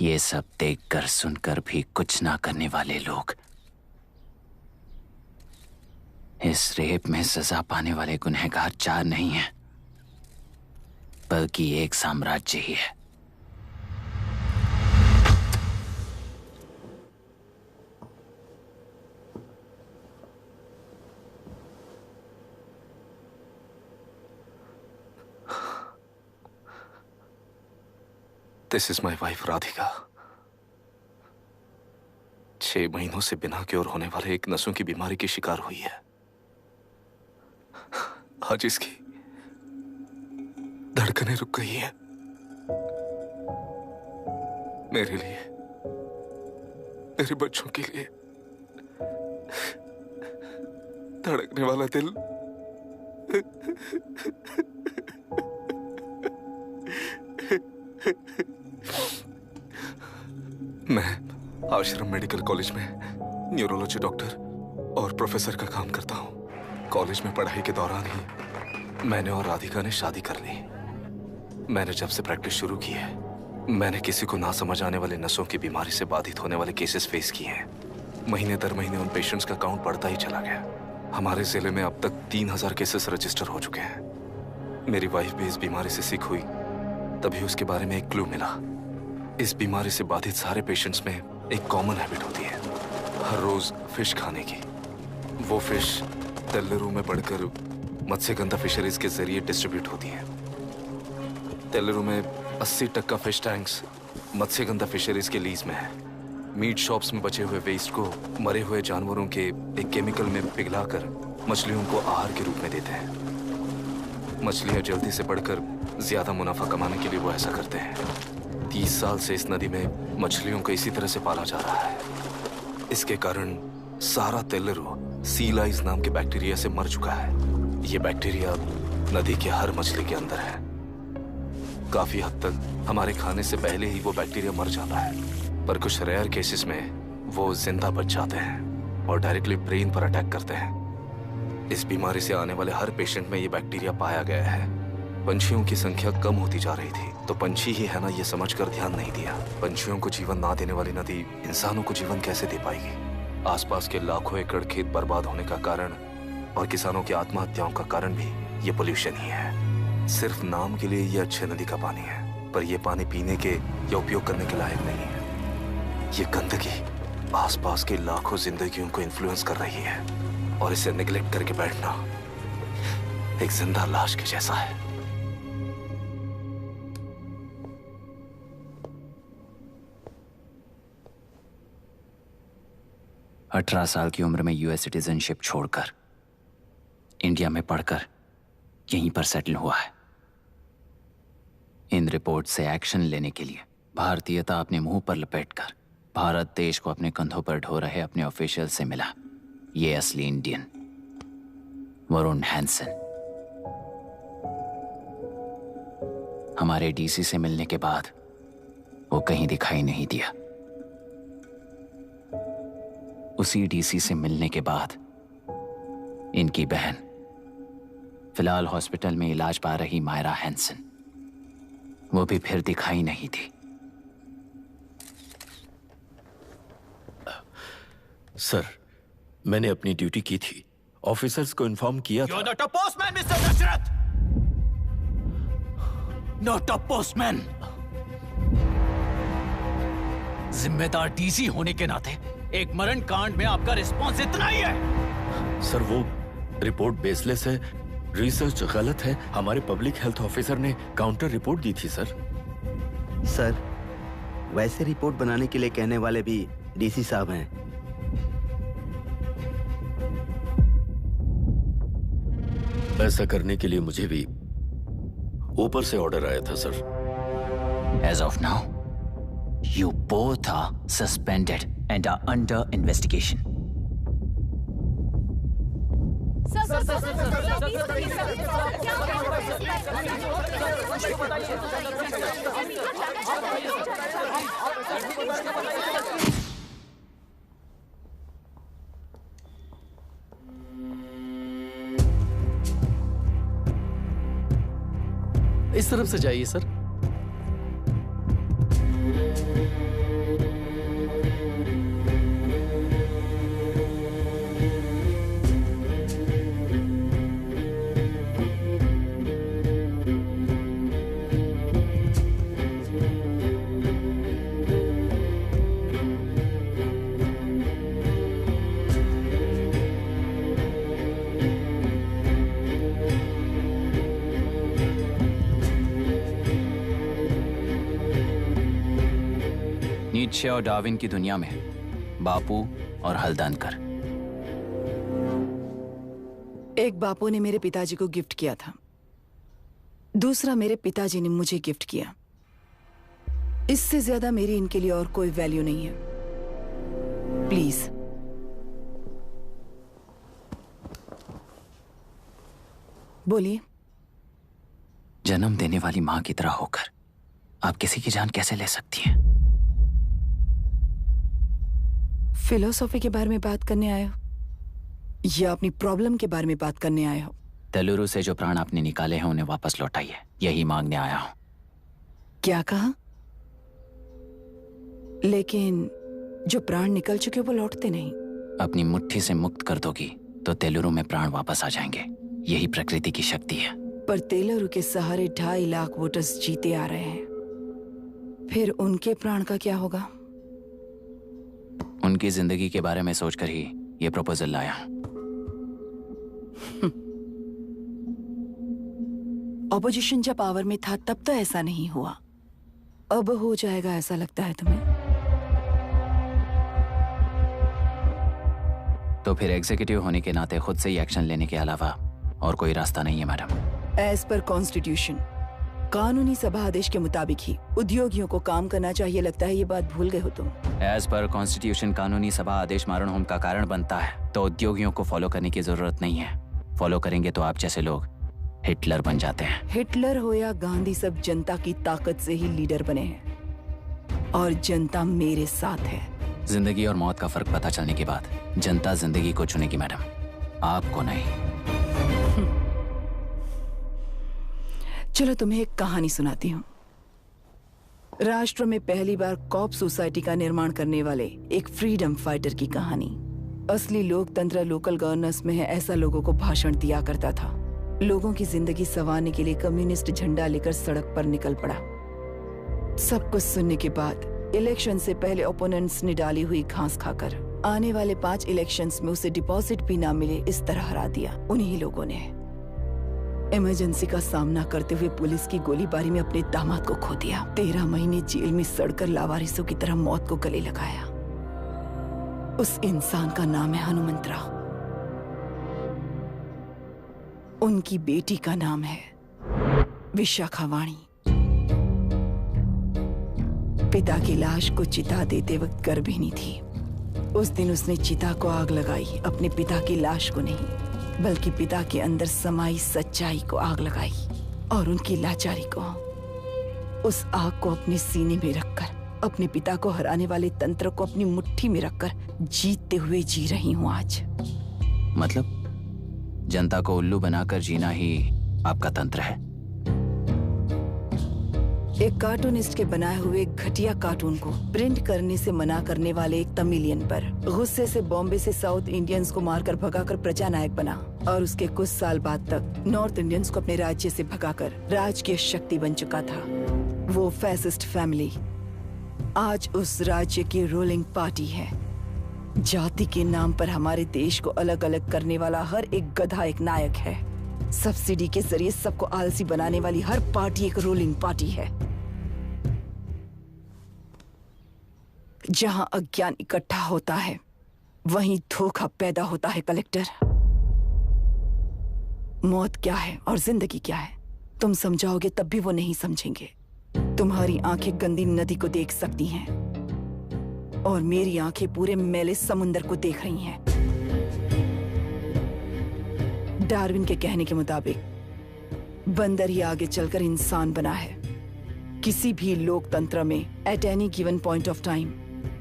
ये सब देखकर सुनकर भी कुछ ना करने वाले लोग। इस रेप में सजा पाने वाले गुनहगार 4 नहीं हैं, बल्कि एक साम्राज्य ही है। This is my wife Radhika. 6 महीनों से बिना क्योर होने वाले एक नसों की बीमारी की शिकार हुई है। आज इसकी धड़कनें रुक गई हैं। मेरे लिए, मेरे बच्चों के लिए धड़कने वाला दिल मैं आश्रम मेडिकल कॉलेज में न्यूरोलॉजी डॉक्टर और प्रोफेसर का काम करता हूं। कॉलेज में पढ़ाई के दौरान ही मैंने और राधिका ने शादी कर ली। मैंने जब से प्रैक्टिस शुरू की है, मैंने किसी को ना समझ आने वाले नसों की बीमारी से बाधित होने वाले केसेस फेस किए हैं। महीने दर महीने उन पेशेंट्स का काउंट बढ़ता ही चला गया। हमारे जिले में अब तक 3000 केसेस रजिस्टर हो चुके हैं। मेरी वाइफ भी इस बीमारी से सिक हुई, तभी उसके बारे में एक क्लू मिला। इस बीमारी से बाधित सारे पेशेंट्स में एक कॉमन हैबिट होती है, हर रोज फिश खाने की। वो फिश तेल्लेरू में बढ़कर मत्स्यगंधा फिशरीज के जरिए डिस्ट्रीब्यूट होती है। तेल्लेरू में 80% फिश टैंक्स मत्स्यगंधा फिशरीज के लीज में है। मीट शॉप्स में बचे हुए वेस्ट को मरे हुए जानवरों के एक केमिकल में पिघलाकर मछलियों को आहार के रूप में देते हैं। मछलियां जल्दी से बढ़कर ज्यादा मुनाफा कमाने के लिए वो ऐसा करते हैं। 30 साल से इस नदी में मछलियों को इसी तरह से पाला जा रहा है। इसके कारण सारा तेल्लेरू सी लाइज नाम के बैक्टीरिया से मर चुका है। ये बैक्टीरिया नदी के हर मछली के अंदर है। काफी हद तक हमारे खाने से पहले ही वो बैक्टीरिया मर जाता है, पर कुछ रेयर केसेस में वो जिंदा बच जाते हैं और डायरेक्टली ब्रेन पर अटैक करते हैं। इस बीमारी से आने वाले हर पेशेंट में ये बैक्टीरिया पाया गया है। पंछियों की संख्या कम होती जा रही थी, तो पंछी ही है ना ये समझकर ध्यान नहीं दिया। पंछियों को जीवन ना देने वाली नदी इंसानों को जीवन कैसे दे पाएगी? आसपास के लाखों एकड़ खेत बर्बाद होने का कारण और किसानों की आत्महत्याओं का कारण भी ये पोल्यूशन ही है। सिर्फ नाम के लिए ये अच्छे नदी का पानी है, पर ये पानी पीने के या उपयोग करने के लायक नहीं है। ये गंदगी आसपास की लाखों जिंदगियों को इन्फ्लुएंस कर रही है और इसे निगलेक्ट करके बैठना एक जिंदा लाश के जैसा है। अठारह साल की उम्र में यूएस सिटीजनशिप छोड़कर इंडिया में पढ़कर यहीं पर सेटल हुआ है। इन रिपोर्ट से एक्शन लेने के लिए भारतीयता अपने मुंह पर लपेटकर भारत देश को अपने कंधों पर ढो रहे अपने ऑफिशियल से मिला ये असली इंडियन वरुण हैंसन। हमारे डीसी से मिलने के बाद वो कहीं दिखाई नहीं दिया। उसी डीसी से मिलने के बाद इनकी बहन, फिलहाल हॉस्पिटल में इलाज पा रही मायरा हैंसन, वो भी फिर दिखाई नहीं थी। सर, मैंने अपनी ड्यूटी की थी, ऑफिसर्स को इन्फॉर्म किया था। You're not a postman, Mr. Dashrath! Not a postman! जिम्मेदार डीसी होने के नाते एक मरण कांड में आपका रिस्पॉन्स इतना ही है। सर, वो रिपोर्ट बेसलेस है, रिसर्च गलत है। हमारे पब्लिक हेल्थ ऑफिसर ने काउंटर रिपोर्ट दी थी सर। सर, वैसे रिपोर्ट बनाने के लिए कहने वाले भी डीसी साहब हैं। ऐसा करने के लिए मुझे भी ऊपर से ऑर्डर आया था sir. As of now, you both are suspended and are under investigation. इस तरफ से जाइए सर। नीत्शे और डार्विन की दुनिया में बापू और हल्दानकर। एक बापू ने मेरे पिताजी को गिफ्ट किया था, दूसरा मेरे पिताजी ने मुझे गिफ्ट किया। इससे ज्यादा मेरी इनके लिए और कोई वैल्यू नहीं है। प्लीज बोलिए। जन्म देने वाली मां की तरह होकर आप किसी की जान कैसे ले सकती हैं? फिलोसॉफी के बारे में बात करने आए हो या अपनी प्रॉब्लम के बारे में बात करने आए हो? तेलुरु से जो प्राण आपने निकाले हैं उन्हें वापस लौटाइए, यही मांगने आया हूं। क्या कहा? लेकिन जो प्राण निकल चुके वो लौटते नहीं। अपनी मुट्ठी से मुक्त कर दोगी तो तेलुरु में प्राण वापस आ जाएंगे, यही प्रकृति की शक्ति है। पर तेलुरु के सहारे 2.5 लाख वोटर्स जीते आ रहे हैं, फिर उनके प्राण का क्या होगा? उनकी जिंदगी के बारे में सोचकर ही ये प्रपोजल लाया। ऑपोजिशन जब पावर में था तब तो ऐसा नहीं हुआ, अब हो जाएगा ऐसा लगता है तुम्हें? तो फिर एग्जीक्यूटिव होने के नाते खुद से ही एक्शन लेने के अलावा और कोई रास्ता नहीं है मैडम। एज पर कॉन्स्टिट्यूशन, कानूनी सभा आदेश के मुताबिक ही उद्योगियों को काम करना चाहिए। लगता है ये बात भूल गए हो तुम। एज पर कॉन्स्टिट्यूशन कानूनी सभा आदेश मारण होम का कारण बनता है, तो उद्योगियों को फॉलो करने की जरूरत नहीं है। फॉलो करेंगे तो आप जैसे लोग हिटलर बन जाते हैं। हिटलर हो या गांधी, सब जनता की ताकत से ही लीडर बने हैं और जनता मेरे साथ है। जिंदगी और मौत का फर्क पता चलने के बाद जनता जिंदगी को चुनेगी मैडम, आपको नहीं। चलो तुम्हें एक कहानी सुनाती हूँ। राष्ट्र में पहली बार कॉप सोसाइटी का निर्माण करने वाले एक फ्रीडम फाइटर की कहानी। असली लोकतंत्र लोकल गवर्नेंस में है, ऐसा लोगों को भाषण दिया करता था। लोगों की जिंदगी संवारने के लिए कम्युनिस्ट झंडा लेकर सड़क पर निकल पड़ा। सब कुछ सुनने के बाद इलेक्शन से पहले ओपोनेंट्स ने डाली हुई घास खाकर आने वाले 5 इलेक्शंस में उसे डिपॉजिट भी ना मिले, इस तरह हरा दिया उन्हीं लोगों ने। इमरजेंसी का सामना करते हुए पुलिस की गोलीबारी में अपने दामाद को खो दिया। 13 महीने जेल में सड़कर लावारिसों की तरह मौत को गले लगाया। उस इंसान का नाम है हनुमंतराव। उनकी बेटी का नाम है विशाखावाणी। पिता की लाश को चिता देते वक्त गर्भिणी थी। उस दिन उसने चिता को आग लगाई, अपने पिता की लाश को नहीं बल्कि पिता के अंदर समाई सच्चाई को आग लगाई और उनकी लाचारी को। उस आग को अपने सीने में रखकर अपने पिता को हराने वाले तंत्र को अपनी मुट्ठी में रखकर जीतते हुए जी रही हूँ आज। मतलब जनता को उल्लू बनाकर जीना ही आपका तंत्र है? एक कार्टूनिस्ट के बनाए हुए घटिया कार्टून को प्रिंट करने से मना करने वाले एक तमिलियन पर गुस्से से बॉम्बे से साउथ इंडियंस को मारकर भगाकर प्रजानायक बना और उसके कुछ साल बाद तक नॉर्थ इंडियंस को अपने राज्य से भगाकर राजकीय शक्ति बन चुका था। वो फैसिस्ट फैमिली आज उस राज्य की रूलिंग पार्टी है। जाति के नाम पर हमारे देश को अलग अलग करने वाला हर एक गधा एक नायक है। सब्सिडी के जरिए सबको आलसी बनाने वाली हर पार्टी एक रूलिंग पार्टी है। जहां अज्ञान इकट्ठा होता है वहीं धोखा पैदा होता है। कलेक्टर, मौत क्या है और जिंदगी क्या है तुम समझाओगे तब भी वो नहीं समझेंगे। तुम्हारी आंखें गंदी नदी को देख सकती हैं और मेरी आंखें पूरे मैले समुंदर को देख रही हैं। डार्विन के कहने के मुताबिक बंदर ही आगे चलकर इंसान बना है। किसी भी लोकतंत्र में at any given point of time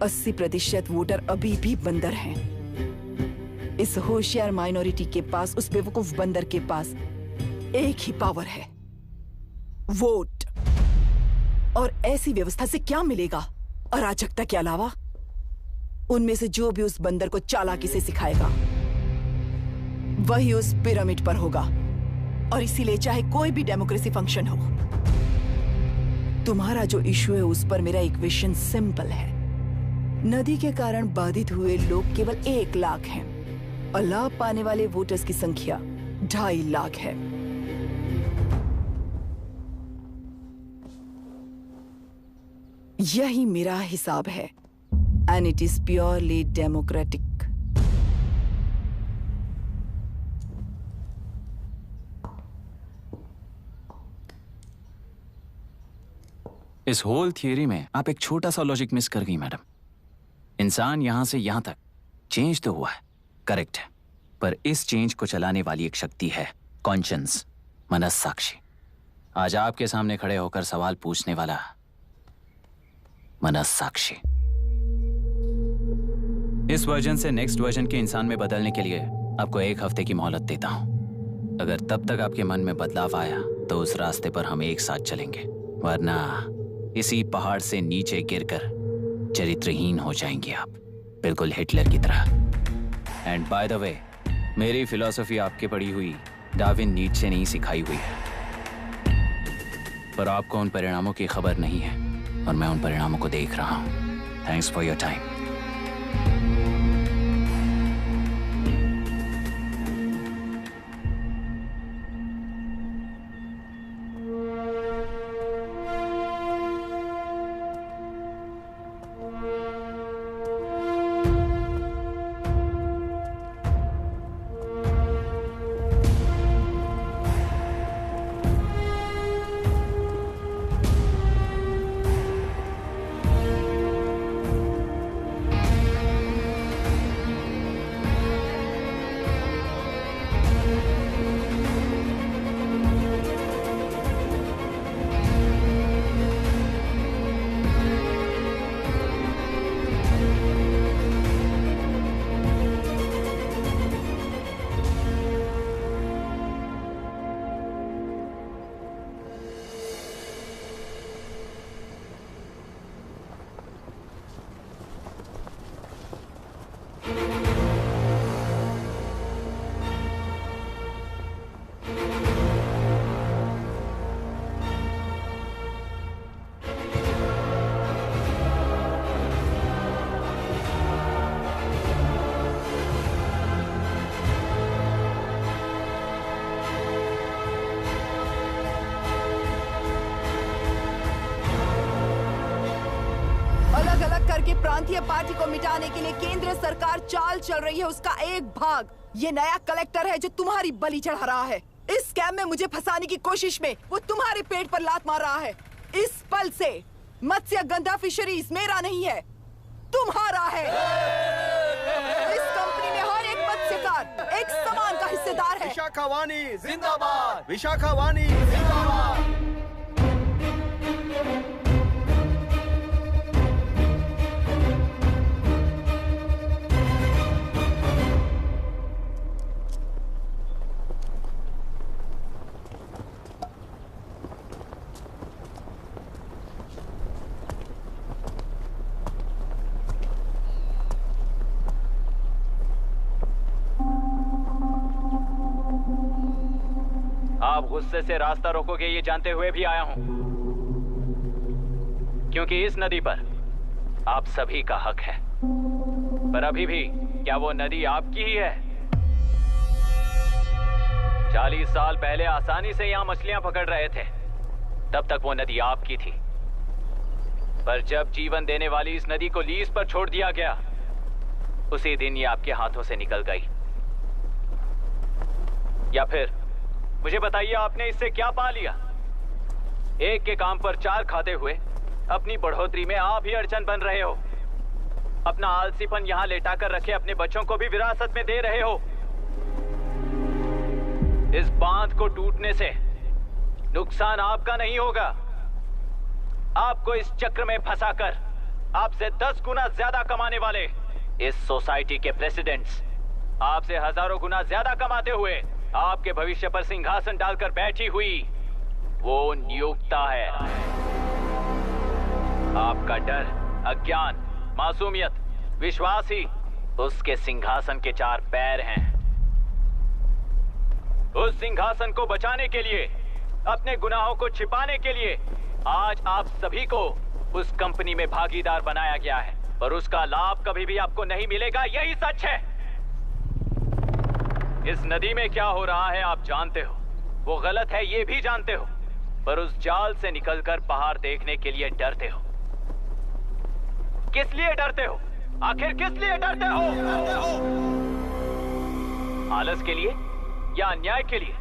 80% voter अभी भी बंदर हैं। इस होशियार माइनॉरिटी के पास, उस बेवकूफ बंदर के पास एक ही पावर है, वोट। और ऐसी व्यवस्था से क्या मिलेगा अराजकता के अलावा? उनमें से जो भी उस बंदर को चालाकी से सिखाएगा वही उस पिरामिड पर होगा। और इसीलिए चाहे कोई भी डेमोक्रेसी फंक्शन हो, तुम्हारा जो इशू है उस पर मेरा इक्वेशन सिंपल है। नदी के कारण बाधित हुए लोग केवल 1 लाख हैं और लाभ पाने वाले वोटर्स की संख्या 2.5 लाख है। यही मेरा हिसाब है and it is purely democratic. इस होल थियरी में आप एक छोटा सा लॉजिक मिस कर गई मैडम। इंसान यहां से यहां तक चेंज तो हुआ है, करेक्ट है, पर इस चेंज को चलाने वाली एक शक्ति है, कॉन्शियंस, मनस्साक्षी। आज आपके सामने खड़े होकर सवाल पूछने वाला मनस्साक्षी। इस वर्जन से नेक्स्ट वर्जन के इंसान में बदलने के लिए आपको 1 हफ्ते की मोहलत देता हूं। अगर तब तक आपके मन में बदलाव आया तो उस रास्ते पर हम एक साथ चलेंगे, वरना इसी पहाड़ से नीचे गिरकर चरित्रहीन हो जाएंगे आप, बिल्कुल हिटलर की तरह। एंड बाय द वे, मेरी फिलॉसफी आपके पढ़ी हुई डार्विन नीचे नहीं सिखाई हुई है, पर आपको उन परिणामों की खबर नहीं है और मैं उन परिणामों को देख रहा हूं। Thanks for your time. करके प्रांतीय पार्टी को मिटाने के लिए केंद्र सरकार चाल चल रही है, उसका एक भाग ये नया कलेक्टर है जो तुम्हारी बलि चढ़ा रहा है। इस स्कैम में मुझे फंसाने की कोशिश में वो तुम्हारे पेट पर लात मार रहा है। इस पल से मत्स्य गंधा फिशरीज मेरा नहीं है, तुम्हारा है। इस कंपनी में हर एक मत्स्यकार एक समान का हिस्सेदार है। विशाखावाणी जिंदाबाद, विशाखावाणी जिंदाबाद। गुस्से से रास्ता रोकोगे ये जानते हुए भी आया हूं, क्योंकि इस नदी पर आप सभी का हक है। पर अभी भी क्या वो नदी आपकी ही है? 40 साल पहले आसानी से यहां मछलियां पकड़ रहे थे, तब तक वो नदी आपकी थी। पर जब जीवन देने वाली इस नदी को लीज पर छोड़ दिया गया, उसी दिन ये आपके हाथों से निकल गई। या फिर मुझे बताइए, आपने इससे क्या पा लिया? एक के काम पर 4 खाते हुए अपनी बढ़ोतरी में आप ही अड़चन बन रहे हो। अपना आलसीपन यहां लेटाकर रखे अपने बच्चों को भी विरासत में दे रहे हो। इस बांध को टूटने से नुकसान आपका नहीं होगा। आपको इस चक्र में फंसाकर आपसे 10 गुना ज्यादा कमाने वाले इस सोसाइटी के प्रेसिडेंट्स आपसे हजारों गुना ज्यादा कमाते हुए आपके भविष्य पर सिंहासन डालकर बैठी हुई वो नियोक्ता है। आपका डर, अज्ञान, मासूमियत, विश्वास ही उसके सिंहासन के 4 पैर हैं। उस सिंहासन को बचाने के लिए, अपने गुनाहों को छिपाने के लिए आज आप सभी को उस कंपनी में भागीदार बनाया गया है, पर उसका लाभ कभी भी आपको नहीं मिलेगा। यही सच है। इस नदी में क्या हो रहा है आप जानते हो, वो गलत है ये भी जानते हो, पर उस जाल से निकलकर पहाड़ देखने के लिए डरते हो। किस लिए डरते हो? आखिर किस लिए डरते हो? आलस के लिए या अन्याय के लिए?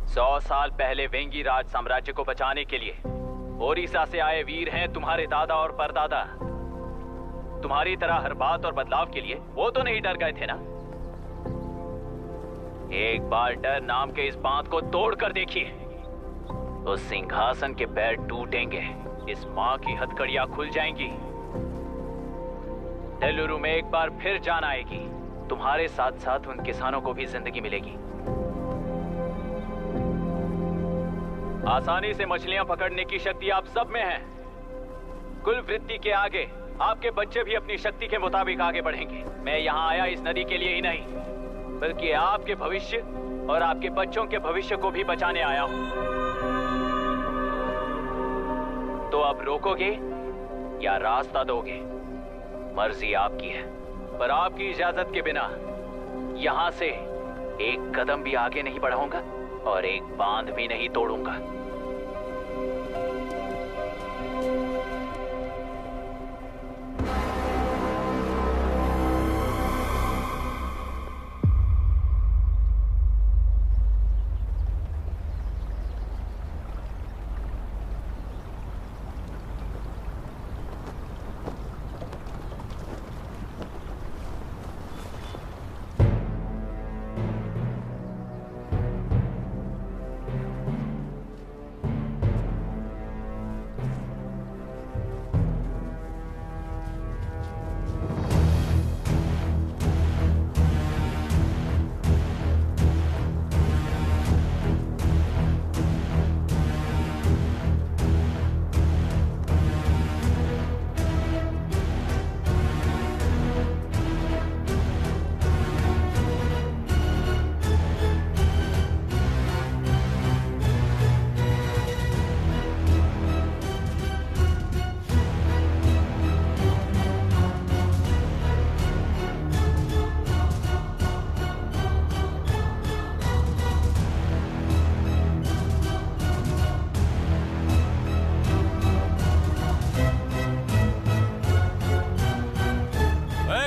100 साल पहले वेंगी राज साम्राज्य को बचाने के लिए ओडिशा से आए वीर हैं तुम्हारे दादा और परदादा। तुम्हारी तरह हर बात और बदलाव के लिए वो तो नहीं डर गए थे ना। एक बार डर नाम के इस बांध को तोड़ कर देखिए, उस सिंहासन के पैर टूटेंगे, इस मां की हथकड़ियां खुल जाएंगी। नेल्लूरू में एक बार फिर जान आएगी। तुम्हारे साथ साथ उन किसानों को भी जिंदगी मिलेगी। आसानी से मछलियां पकड़ने की शक्ति आप सब में है। कुल वृत्ति के आगे आपके बच्चे भी अपनी शक्ति के मुताबिक आगे बढ़ेंगे। मैं यहाँ आया इस नदी के लिए ही नहीं, बल्कि आपके भविष्य और आपके बच्चों के भविष्य को भी बचाने आया हूं। तो अब रोकोगे या रास्ता दोगे, मर्जी आपकी है, पर आपकी इजाजत के बिना यहां से एक कदम भी आगे नहीं बढ़ाऊंगा और एक बांध भी नहीं तोड़ूंगा।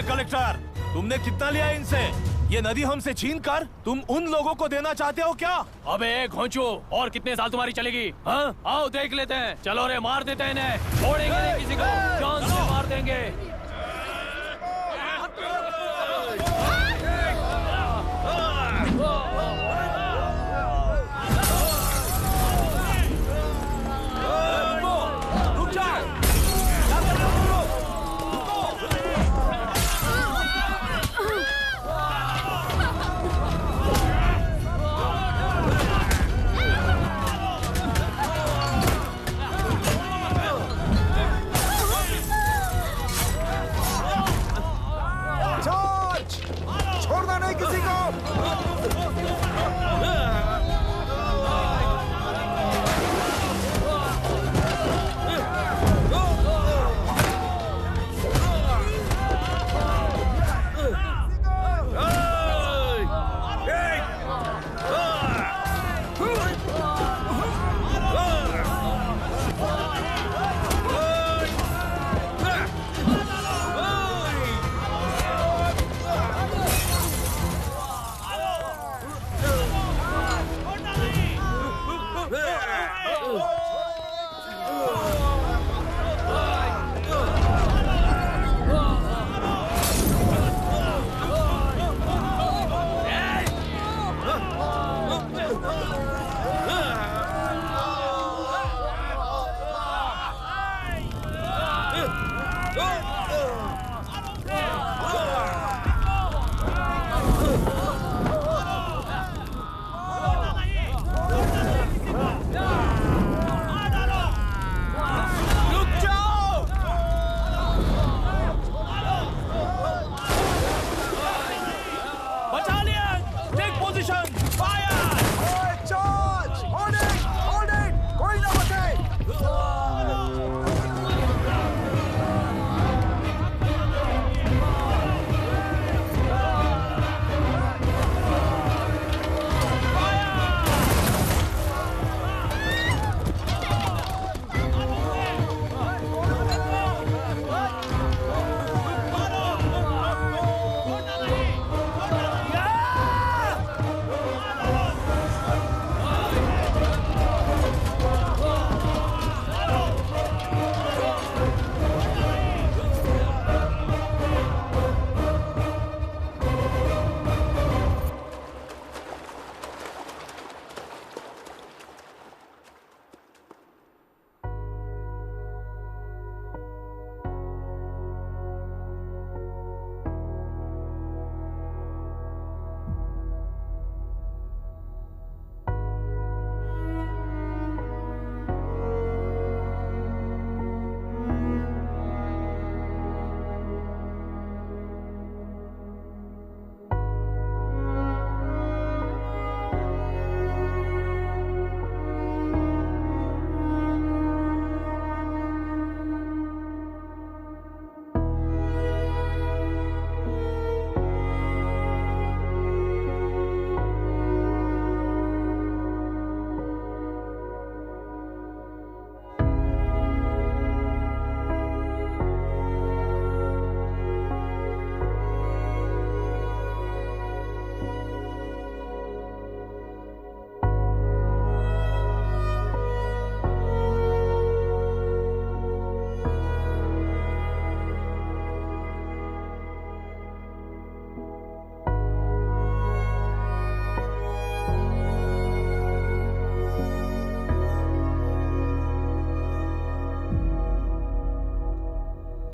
कलेक्टर, तुमने कितना लिया इनसे? ये नदी हमसे छीन कर तुम उन लोगों को देना चाहते हो क्या? अबे घोंचो, और कितने साल तुम्हारी चलेगी? हाँ, आओ देख लेते हैं। चलो रे, मार देते हैं इन्हें। छोड़ेंगे नहीं किसी को, जान से मार देंगे।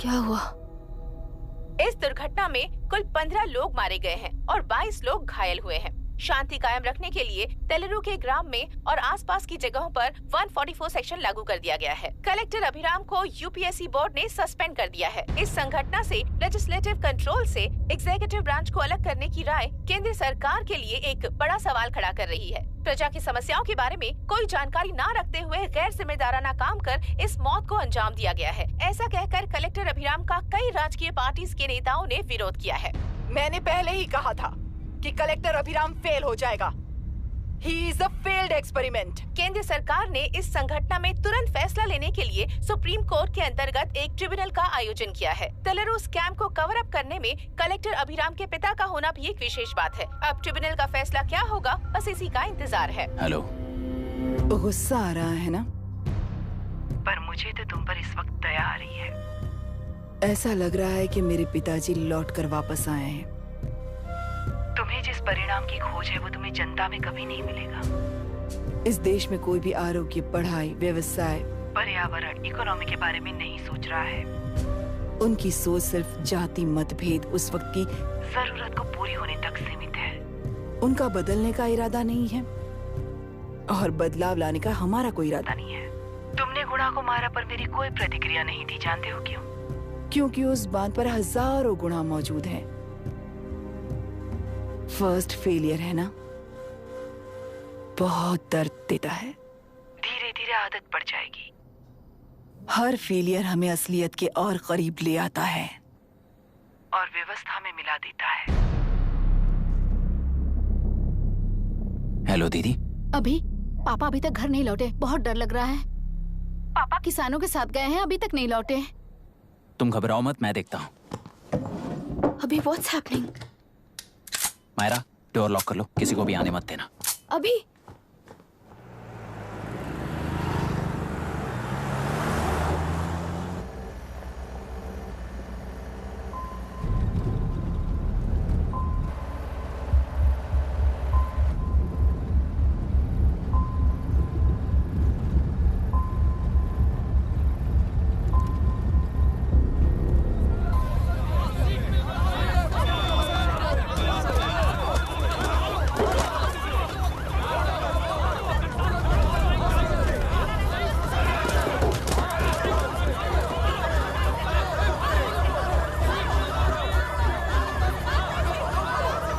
क्या हुआ? इस दुर्घटना में कुल 15 लोग मारे गए हैं और 22 लोग घायल हुए हैं। शांति कायम रखने के लिए तेलुरु के ग्राम में और आसपास की जगहों पर 144 सेक्शन लागू कर दिया गया है। कलेक्टर अभिराम को यूपीएससी बोर्ड ने सस्पेंड कर दिया है। इस संघटना से लेजिस्लेटिव कंट्रोल से एग्जीक्यूटिव ब्रांच को अलग करने की राय केंद्र सरकार के लिए एक बड़ा सवाल खड़ा कर रही है। प्रजा की समस्याओं के बारे में कोई जानकारी न रखते हुए गैर जिम्मेदाराना काम कर इस मौत को अंजाम दिया गया है। ऐसा कहकर कलेक्टर अभिराम का कई राजकीय पार्टी के नेताओं ने विरोध किया है। मैंने पहले ही कहा था कि कलेक्टर अभिराम फेल हो जाएगा। He is a failed experiment. केंद्र सरकार ने इस संघटना में तुरंत फैसला लेने के लिए सुप्रीम कोर्ट के अंतर्गत एक ट्रिब्यूनल का आयोजन किया है। तेलुरु स्कैम को कवर अप करने में कलेक्टर अभिराम के पिता का होना भी एक विशेष बात है। अब ट्रिब्यूनल का फैसला क्या होगा, बस इसी का इंतजार है। हेलो। गुस्सा आ रहा है ना? पर मुझे तो तुम पर इस वक्त दया आ रही है। ऐसा लग रहा है कि मेरे पिताजी लौट कर वापस आए हैं। तुम्हें जिस परिणाम की खोज है वो तुम्हें जनता में कभी नहीं मिलेगा। इस देश में कोई भी आरोग्य, पढ़ाई, व्यवसाय, पर्यावरण, इकोनॉमी के बारे में नहीं सोच रहा है। उनकी सोच सिर्फ जाति मतभेद उस वक्त की जरूरत को पूरी होने तक सीमित है। उनका बदलने का इरादा नहीं है और बदलाव लाने का हमारा कोई इरादा नहीं है। तुमने गुणा को मारा पर मेरी कोई प्रतिक्रिया नहीं थी, जानते हो क्यों? क्योंकि उस बांध पर हजारों गुणा मौजूद हैं। फर्स्ट फेलियर है ना, बहुत दर्द देता है। धीरे धीरे आदत पड़ जाएगी। हर फेलियर हमें असलियत के और करीब ले आता है और व्यवस्था में मिला देता है। हेलो दीदी। अभी पापा अभी तक घर नहीं लौटे, बहुत डर लग रहा है। पापा किसानों के साथ गए हैं, अभी तक नहीं लौटे। तुम घबराओ मत, मैं देखता हूँ। अभी what's happening? Myra, door lock कर लो, किसी को भी आने मत देना। अभी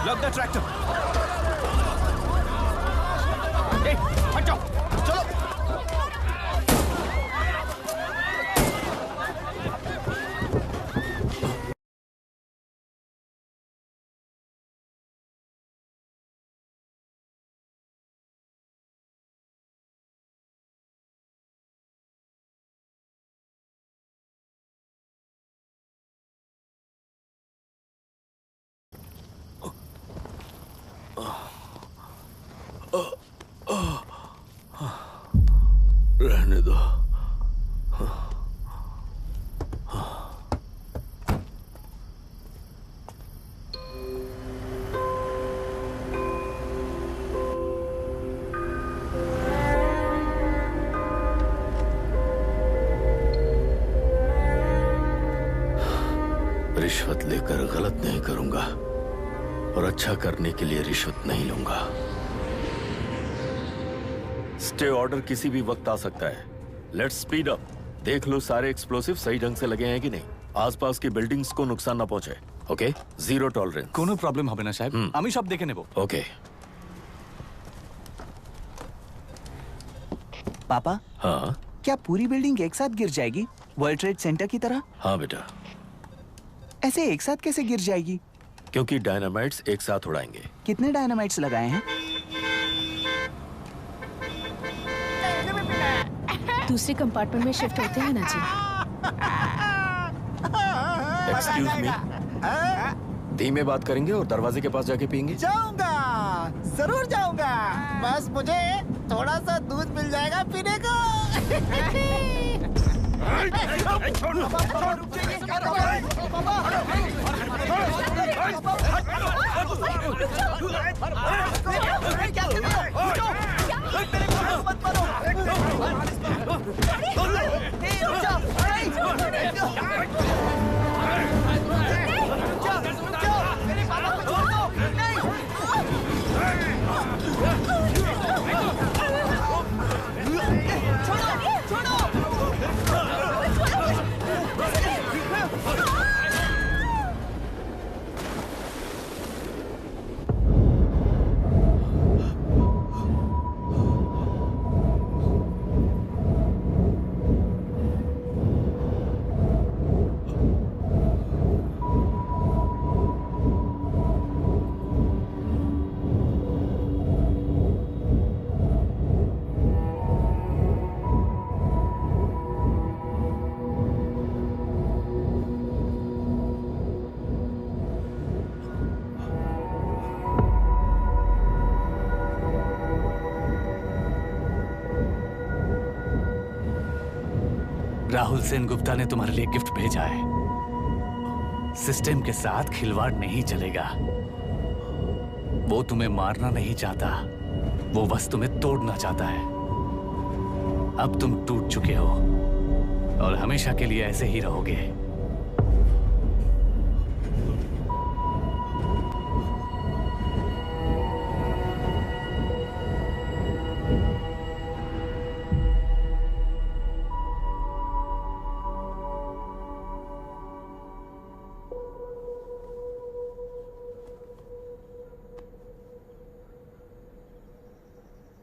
Lock the tractor. Hey, हट जाओ, चलो। रहने दो। रिश्वत लेकर गलत नहीं करूंगा और अच्छा करने के लिए रिश्वत नहीं लूंगा। स्टे ऑर्डर किसी भी वक्त आ सकता है। Let's speed up. देख लो सारे एक्सप्लोसिव सही ढंग से लगे हैं कि नहीं। आसपास की बिल्डिंग्स को नुकसान ना पहुंचे। Okay, zero tolerance. कोनो प्रॉब्लम হবে না সাহেব, আমি সব দেখে নেব। ओके। पापा, हाँ क्या पूरी बिल्डिंग एक साथ गिर जाएगी, वर्ल्ड ट्रेड सेंटर की तरह? हाँ बेटा। ऐसे एक साथ कैसे गिर जाएगी? क्योंकि डायनामाइट्स एक साथ उड़ाएंगे। कितने डायनामाइट्स लगाए हैं? दूसरे कंपार्टमेंट में शिफ्ट होते हैं ना जी। एक्सक्यूज मी, धीमे बात करेंगे और दरवाजे के पास जाके पियेंगे। जाऊंगा, जरूर जाऊंगा। बस मुझे थोड़ा सा दूध मिल जाएगा पीने को। राहुल सेन गुप्ता ने तुम्हारे लिए गिफ्ट भेजा है। सिस्टम के साथ खिलवाड़ नहीं चलेगा। वो तुम्हें मारना नहीं चाहता, वो बस तुम्हें तोड़ना चाहता है। अब तुम टूट चुके हो और हमेशा के लिए ऐसे ही रहोगे।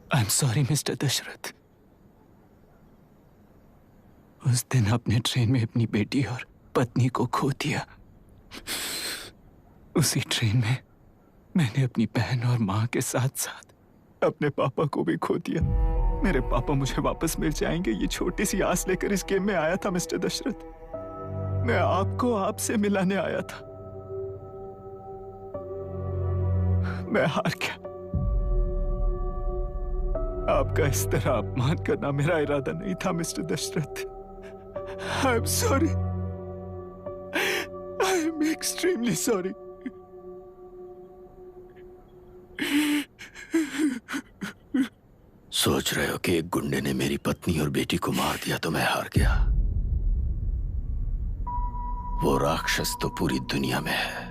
I'm sorry, mister Dasharath. उस दिन आपने ट्रेन में अपनी बेटी और पत्नी को खो दिया। उसी ट्रेन में मैंने अपनी बहन और माँ के साथ साथ अपने पापा को भी खो दिया। मेरे पापा मुझे वापस मिल जाएंगे, ये छोटी सी आस लेकर इस गेम में आया था मिस्टर दशरथ। मैं आपको आपसे मिलाने आया था। मैं हार गया। आपका इस तरह अपमान करना मेरा इरादा नहीं था mister Dashrath. I am sorry. I am extremely sorry. सोच रहे हो कि एक गुंडे ने मेरी पत्नी और बेटी को मार दिया तो मैं हार गया? वो राक्षस तो पूरी दुनिया में है,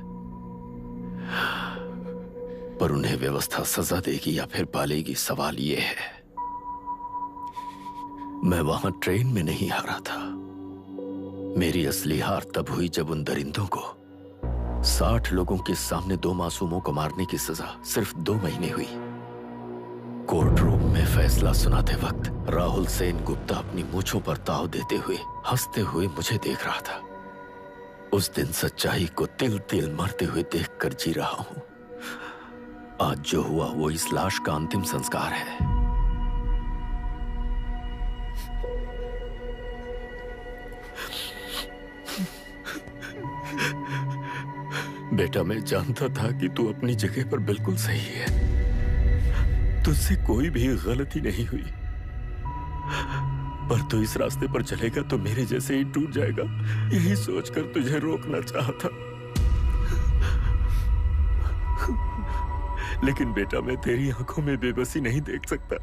पर उन्हें व्यवस्था सजा देगी या फिर पालेगी, सवाल ये है। मैं वहां ट्रेन में नहीं हारा था। मेरी असली हार तब हुई जब उन दरिंदों को 60 लोगों के सामने 2 मासूमों को मारने की सजा सिर्फ 2 महीने हुई। कोर्ट रूम में फैसला सुनाते वक्त राहुल सेन गुप्ता अपनी मूंछों पर ताव देते हुए हंसते हुए मुझे देख रहा था। उस दिन सच्चाई को तिल तिल मरते हुए देखकर जी रहा हूं। आज जो हुआ वो इस लाश का अंतिम संस्कार है। बेटा, मैं जानता था कि तू अपनी जगह पर बिल्कुल सही है। तुझसे कोई भी गलती नहीं हुई, पर तू इस रास्ते पर चलेगा तो मेरे जैसे ही टूट जाएगा, यही सोचकर तुझे रोकना चाहा था। लेकिन बेटा, मैं तेरी आंखों में बेबसी नहीं देख सकता।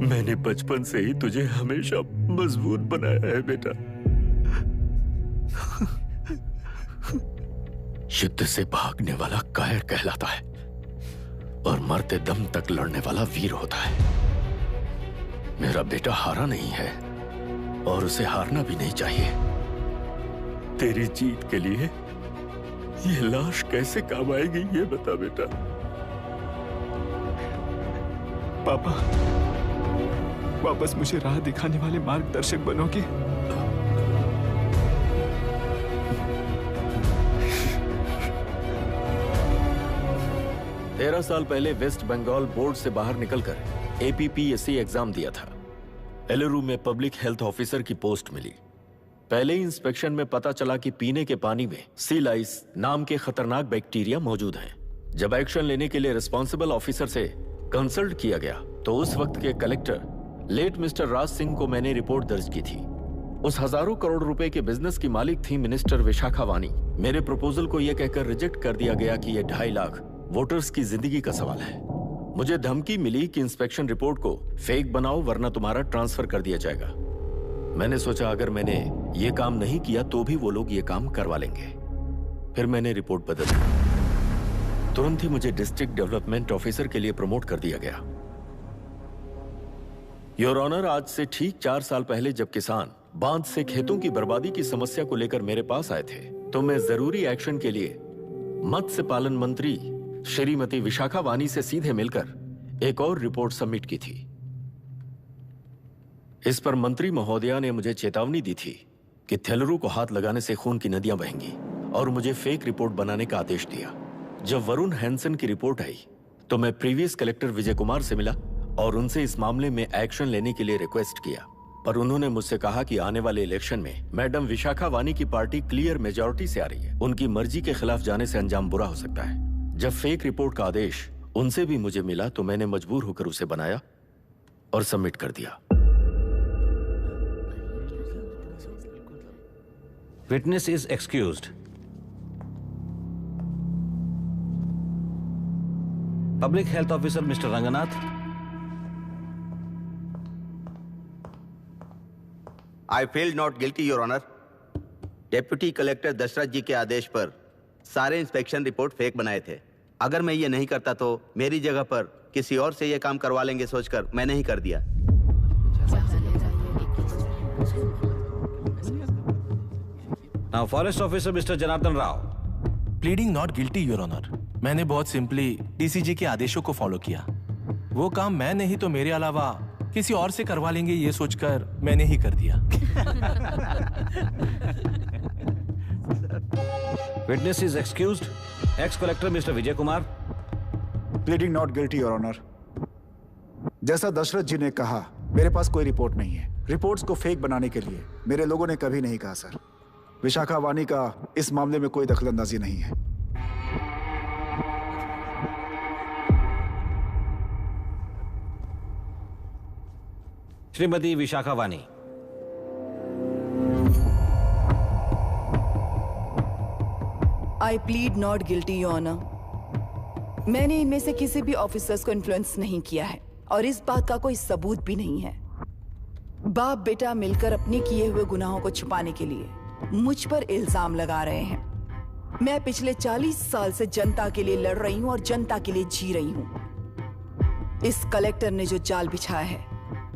मैंने बचपन से ही तुझे हमेशा मजबूत बनाया है बेटा। युद्ध से भागने वाला कायर कहलाता है और मरते दम तक लड़ने वाला वीर होता है। मेरा बेटा हारा नहीं है और उसे हारना भी नहीं चाहिए। तेरी जीत के लिए ये लाश कैसे काम आएगी, ये बता बेटा। पापा, वापस मुझे राह दिखाने वाले मार्गदर्शक बनोगे? 13 साल पहले वेस्ट बंगाल बोर्ड से बाहर निकलकर APPSC एग्जाम दिया था। एलरू में पब्लिक हेल्थ ऑफिसर की पोस्ट मिली। पहले ही इंस्पेक्शन में पता चला कि पीने के पानी में सी लाइस नाम के खतरनाक बैक्टीरिया मौजूद हैं। जब एक्शन लेने के लिए रिस्पॉन्सिबल ऑफिसर से कंसल्ट किया गया तो उस वक्त के collector late mister Raj Singh को मैंने रिपोर्ट दर्ज की थी। उस हजारों करोड़ रुपए के बिजनेस की मालिक थी मिनिस्टर विशाखा वानी। मेरे प्रपोजल को यह कहकर रिजेक्ट कर दिया गया कि यह 2.5 लाख वोटर्स की जिंदगी का सवाल है। मुझे धमकी मिली कि इंस्पेक्शन रिपोर्ट को फेक बनाओ वरना तुम्हारा ट्रांसफर कर दिया जाएगा। मैंने सोचा अगर मैंने ये काम नहीं किया तो भी वो लोग ये काम करवा लेंगे। फिर मैंने रिपोर्ट बदल दी। तुरंत ही मुझे डिस्ट्रिक्ट डेवलपमेंट ऑफिसर के लिए प्रमोट कर दिया गया। योर ऑनर, आज से ठीक 4 साल पहले जब किसान बांध से खेतों की बर्बादी की समस्या को लेकर मेरे पास आए थे तो मैं जरूरी एक्शन के लिए मत्स्य पालन मंत्री श्रीमती विशाखा वानी से सीधे मिलकर एक और रिपोर्ट सबमिट की थी। इस पर मंत्री महोदया ने मुझे चेतावनी दी थी कि थेलरू को हाथ लगाने से खून की नदियां बहेंगी और मुझे फेक रिपोर्ट बनाने का आदेश दिया। जब वरुण हैंसन की रिपोर्ट आई तो मैं प्रीवियस कलेक्टर विजय कुमार से मिला और उनसे इस मामले में एक्शन लेने के लिए रिक्वेस्ट किया, पर उन्होंने मुझसे कहा कि आने वाले इलेक्शन में मैडम विशाखा वानी की पार्टी क्लियर मेजॉरिटी से आ रही है, उनकी मर्जी के खिलाफ जाने से अंजाम बुरा हो सकता है। जब फेक रिपोर्ट का आदेश उनसे भी मुझे मिला तो मैंने मजबूर होकर उसे बनाया और सबमिट कर दिया। Witness is excused. Public Health Officer Mr. Ranganath. I feel not guilty, Your Honor. Deputy collector Dashrath ji के आदेश पर सारे इंस्पेक्शन रिपोर्ट फेक बनाए थे। अगर मैं ये नहीं करता तो मेरी जगह पर किसी और से ये काम करवा लेंगे सोचकर मैंने ही कर दिया। Now, Forest Officer Mr. Janardhan Rao. Pleading not guilty, Your Honor. मैंने बहुत सिंपली डीसीजी के आदेशों को फॉलो किया। वो काम मैं नहीं तो मेरे अलावा किसी और से करवा लेंगे ये सोचकर मैंने ही कर दिया। Witness is excused. Ex-collector Mr. Vijay Kumar. Pleading not guilty, Your Honor. जैसा दशरथ जी ने कहा, मेरे पास कोई रिपोर्ट नहीं है। रिपोर्ट्स को फेक बनाने के लिए मेरे लोगों ने कभी नहीं कहा सर। विशाखा वानी का इस मामले में कोई दखलंदाजी नहीं है। Shrimati Vishakha Vani. I plead not guilty your honour. मैंने इनमें से किसी भी ऑफिसर्स को इन्फ्लुएंस नहीं किया है और इस बात का कोई सबूत भी नहीं है। बाप बेटा मिलकर अपने किए हुए गुनाहों को छुपाने के लिए मुझ पर इल्जाम लगा रहे हैं। मैं पिछले 40 साल से जनता के लिए लड़ रही हूं और जनता के लिए जी रही हूं। इस कलेक्टर ने जो जाल बिछाया है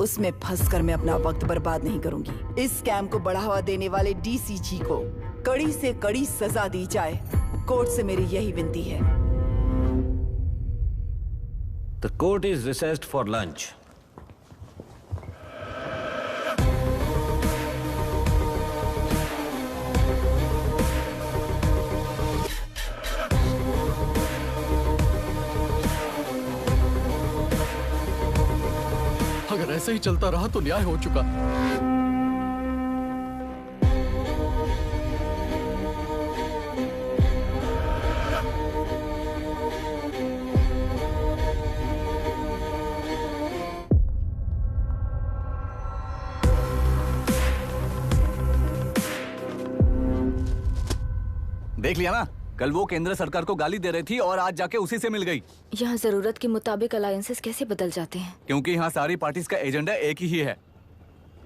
उसमें फंसकर मैं अपना वक्त बर्बाद नहीं करूंगी। इस स्कैम को बढ़ावा देने वाले डीसीजी को कड़ी से कड़ी सजा दी जाए, कोर्ट से मेरी यही विनती है। The court is recessed for lunch. अगर ऐसे ही चलता रहा तो न्याय हो चुका। देख लिया ना, कल वो केंद्र सरकार को गाली दे रही थी और आज जाके उसी से मिल गई। यहाँ जरूरत के मुताबिक अलायंसेस कैसे बदल जाते हैं? क्योंकि यहाँ सारी पार्टीज का एजेंडा एक ही है।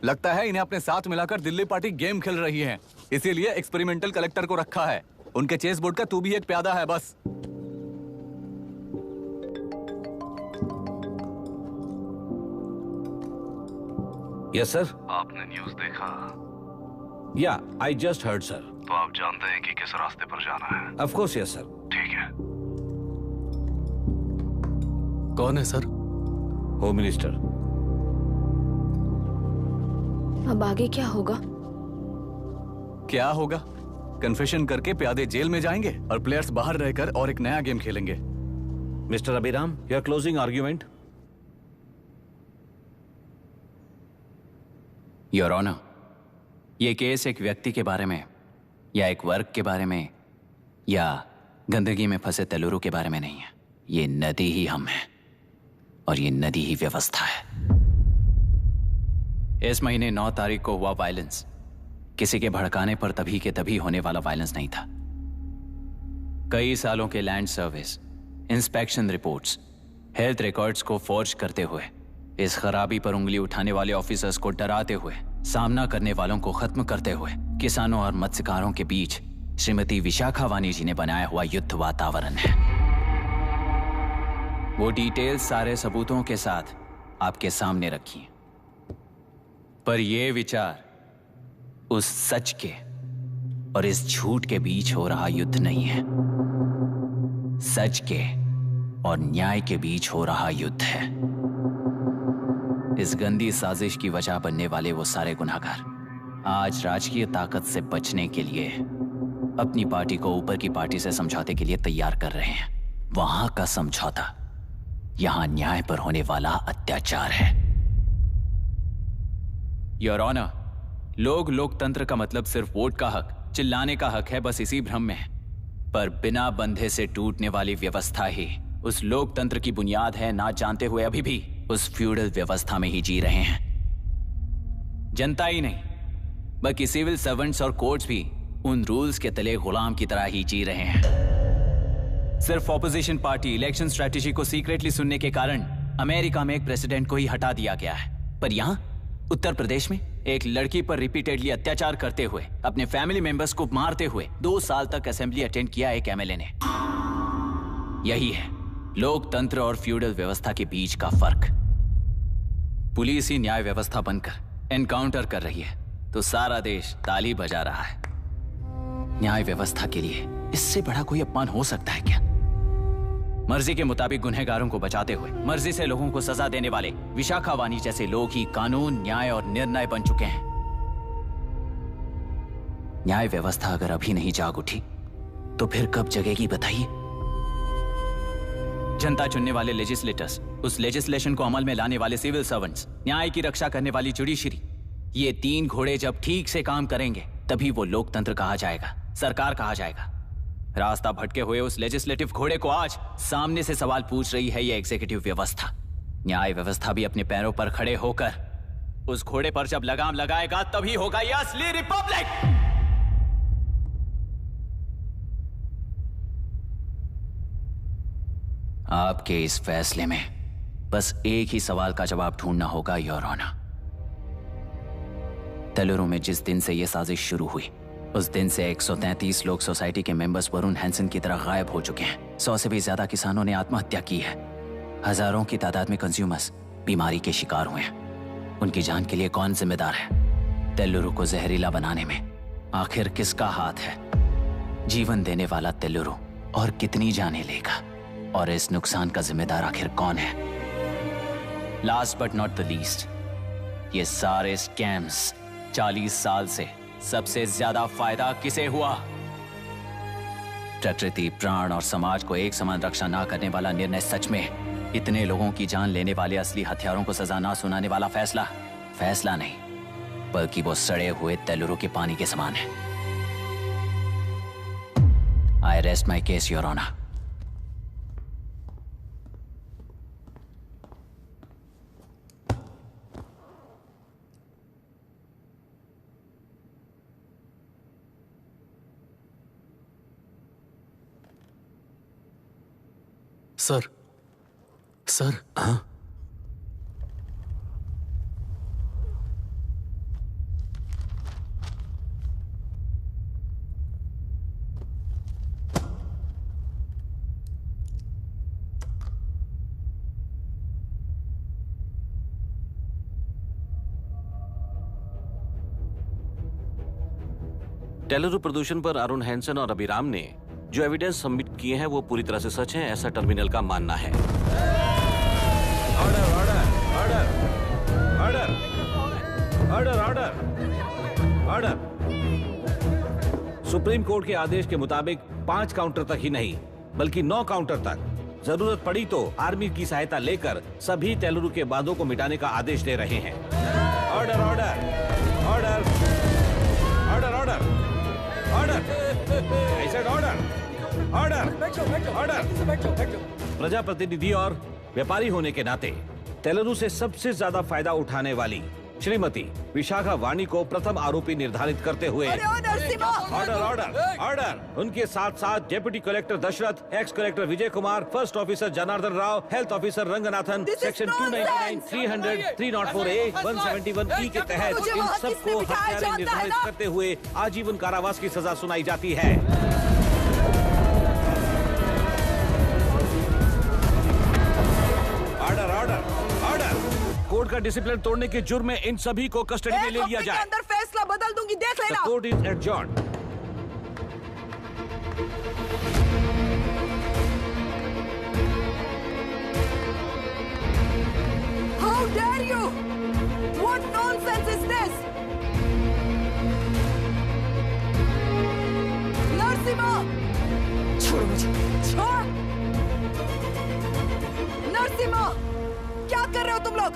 लगता है इन्हें अपने साथ मिलाकर दिल्ली पार्टी गेम खेल रही है, इसीलिए एक्सपेरिमेंटल कलेक्टर को रखा है। उनके चेस बोर्ड का तू भी एक प्यादा है बस। Yes sir. आपने न्यूज़ देखा? या आई जस्ट हर्ड सर। तो आप जानते हैं कि किस रास्ते पर जाना है? Of course yes sir. ठीक है। कौन है सर? Home minister. अब आगे क्या होगा? क्या होगा? कन्फेशन करके प्यादे जेल में जाएंगे और प्लेयर्स बाहर रहकर और एक नया गेम खेलेंगे। Mister Abhiram, your closing argument. Your honour, ये केस एक व्यक्ति के बारे में या एक वर्ग के बारे में या गंदगी में फंसे तेलुरु के बारे में नहीं है। ये नदी ही हम हैं और ये नदी ही व्यवस्था है। इस महीने 9 तारीख को हुआ वायलेंस किसी के भड़काने पर तभी के तभी होने वाला वायलेंस नहीं था। कई सालों के land service, inspection reports, health records को फॉर्ज करते हुए, इस खराबी पर उंगली उठाने वाले ऑफिसर्स को डराते हुए, सामना करने वालों को खत्म करते हुए किसानों और मत्स्यकारों के बीच श्रीमती विशाखा वानी जी ने बनाया हुआ युद्ध वातावरण है। वो डिटेल्स सारे सबूतों के साथ आपके सामने रखी, पर ये विचार उस सच के और इस झूठ के बीच हो रहा युद्ध नहीं है, सच के और न्याय के बीच हो रहा युद्ध है। इस गंदी साजिश की वजह बनने वाले वो सारे गुनहगार आज राजकीय ताकत से बचने के लिए अपनी पार्टी को ऊपर की पार्टी से समझौते के लिए तैयार कर रहे हैं। वहां का समझौता यहां न्याय पर होने वाला अत्याचार है। योर ऑनर, लोग लोकतंत्र का मतलब सिर्फ वोट का हक, चिल्लाने का हक है, बस इसी भ्रम में है। पर बिना बंधे से टूटने वाली व्यवस्था ही उस लोकतंत्र की बुनियाद है, ना जानते हुए अभी भी उस फ्यूडल व्यवस्था में ही जी रहे हैं। जनता ही नहीं बल्कि सिविल सर्वेंट्स और कोर्ट्स भी उन रूल्स के तले गुलाम की तरह ही जी रहे हैं। सिर्फ ऑपोजिशन पार्टी इलेक्शन स्ट्रेटेजी को सीक्रेटली सुनने के कारण अमेरिका में एक प्रेसिडेंट को ही हटा दिया गया है, पर यहां उत्तर प्रदेश में एक लड़की पर रिपीटेडली अत्याचार करते हुए, अपने फैमिली मेंबर्स को मारते हुए 2 साल तक असेंबली अटेंड किया एक एमएलए ने। यही है लोकतंत्र और फ्यूडल व्यवस्था के बीच का फर्क। पुलिस ही न्याय व्यवस्था बनकर एनकाउंटर कर रही है तो सारा देश ताली बजा रहा है। न्याय व्यवस्था के लिए इससे बड़ा कोई अपमान हो सकता है क्या? मर्जी के मुताबिक गुनहगारों को बचाते हुए मर्जी से लोगों को सजा देने वाले विशाखा वानी जैसे लोग ही कानून, न्याय और निर्णय बन चुके हैं। न्याय व्यवस्था अगर अभी नहीं जाग उठी तो फिर कब जगेगी बताइए? जनता चुनने वाले लेजिस्लेटर्स, उस लेजिस्लेशन को अमल में लाने वाले सिविल सर्वेंट्स, न्याय की रक्षा करने वाली जुडिशरी, ये 3 घोड़े जब ठीक से काम करेंगे तभी वो लोकतंत्र कहा जाएगा, सरकार कहा जाएगा। रास्ता भटके हुए उस लेजिस्लेटिव घोड़े को आज सामने से सवाल पूछ रही है ये एग्जीक्यूटिव व्यवस्था। न्याय व्यवस्था भी अपने पैरों पर खड़े होकर उस घोड़े पर जब लगाम लगाएगा तभी होगा ये असली रिपब्लिक। आपके इस फैसले में बस एक ही सवाल का जवाब ढूंढना होगा योर ऑनर। तेलुरु में जिस दिन से यह साजिश शुरू हुई उस दिन से 133 लोग सोसाइटी के मेंबर्स वरुण हैंसन की तरह गायब हो चुके हैं। 100 से भी ज्यादा किसानों ने आत्महत्या की है। हजारों की तादाद में कंज्यूमर्स बीमारी के शिकार हुए हैं। उनकी जान के लिए कौन जिम्मेदार है? तेलुरु को जहरीला बनाने में आखिर किसका हाथ है? जीवन देने वाला तेलुरु और कितनी जाने लेगा? और इस नुकसान का जिम्मेदार आखिर कौन है? Last but not the least, ये सारे स्कैम्स 40 साल से सबसे ज्यादा फायदा किसे हुआ? प्रकृति, प्राण और समाज को एक समान रक्षा ना करने वाला निर्णय सच में इतने लोगों की जान लेने वाले असली हथियारों को सजा ना सुनाने वाला फैसला नहीं, बल्कि वो सड़े हुए तेलुरु के पानी के समान है। I rest my case your honour. Sir हाँ? तेलुरु प्रदूषण पर अरुण हैंसन और अभिराम ने जो एविडेंस सबमिट किए हैं वो पूरी तरह से सच है, ऐसा टर्मिनल का मानना है। Order order order order order order order. Supreme court के आदेश के मुताबिक 5 काउंटर तक ही नहीं बल्कि 9 काउंटर तक, जरूरत पड़ी तो आर्मी की सहायता लेकर सभी तेलुरु के बांधों को मिटाने का आदेश दे रहे हैं। Order order order order order order order order. प्रजाप्रतिनिधि और व्यापारी होने के नाते तेलुरु से सबसे ज्यादा फायदा उठाने वाली श्रीमती विशाखा वानी को प्रथम आरोपी निर्धारित करते हुए ऑर्डर ऑर्डर ऑर्डर। उनके साथ साथ deputy collector Dashrath, ex collector Vijay Kumar, first officer Janardhan Rao, health officer Ranganathan, section 299, 300, 304A, 171E के तहत इन सबको हत्यारे निर्धारित करते हुए आजीवन कारावास की सजा सुनाई जाती है। Order order order. कोर्ट का डिसिप्लिन तोड़ने के जुर्म में इन सभी को कस्टडी में ले लिया जाए। अंदर फैसला बदल दूंगी, देख लेना। Court is adjourned. How dare you? What nonsense is this? Narasimha, छोड़ो मुझे, छोड़। नरसिम्हा, क्या कर रहे हो तुम लोग?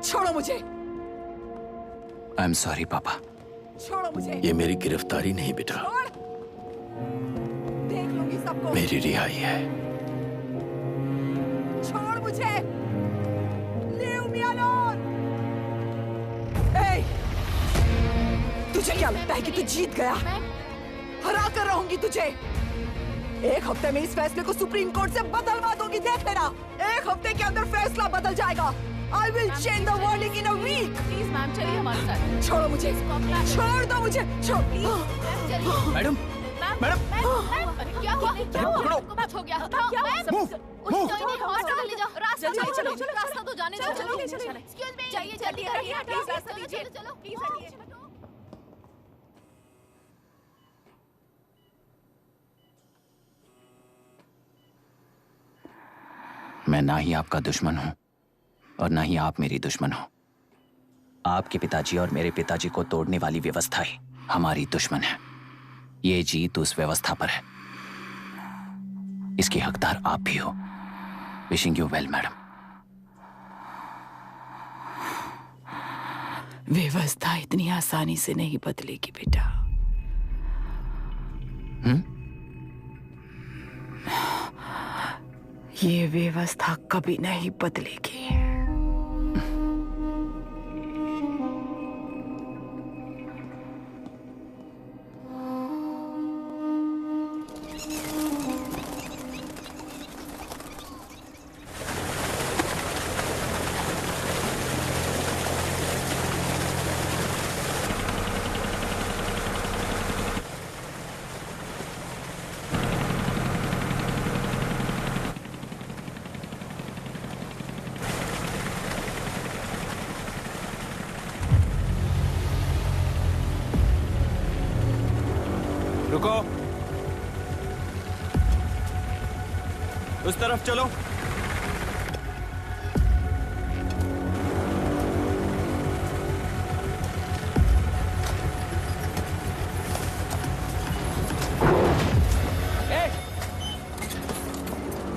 छोड़ो मुझे। आई एम सॉरी पापा। छोड़ो मुझे। ये मेरी गिरफ्तारी नहीं बेटा, देख लूंगी सबको। मेरी रिहाई है। छोड़ मुझे। Leave me alone. Hey, तुझे क्या लगता है कि तू जीत गया? हरा कर रहूंगी तुझे। एक हफ्ते में इस फैसले को सुप्रीम कोर्ट से बदलवा दूंगी, देख लेना। एक हफ्ते के अंदर फैसला बदल जाएगा। I will change the verdict in a week. Please ma'am चलिए हमारे साथ। छोड़ो मुझे, छोड़ दो मुझे, छोड़। मैडम, मैडम, क्या हुआ? क्या हुआ? कुछ हो गया? हॉस्पिटल ले जाओ। रास्ता चलो, रास्ता तो जाने दो। चलो, एक्सक्यूज मी, जाइए जल्दी हटिए, प्लीज रास्ता दीजिए। चलो प्लीज हटिए। मैं ना ही आपका दुश्मन हूं और ना ही आप मेरी दुश्मन हो। आपके पिताजी और मेरे पिताजी को तोड़ने वाली व्यवस्था ही हमारी दुश्मन है। ये जीत उस व्यवस्था पर है, इसके हकदार आप भी हो। Wishing you well madam. व्यवस्था इतनी आसानी से नहीं बदलेगी बेटा। ये व्यवस्था कभी नहीं बदलेगी। रुको, उस तरफ चलो।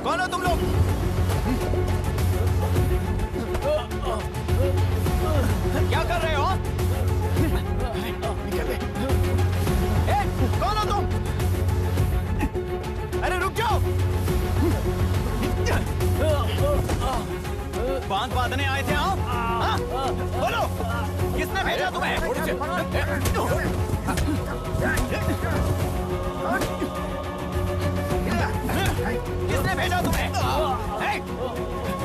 कौन हो तुम लोग? क्या कर रहे हो? कौन हो तुम? अरे रुक जाओ। बांध बांधने आए थे आप? हाँ? बोलो, किसने भेजा तुम्हें? किसने भेजा तुम्हें? हे,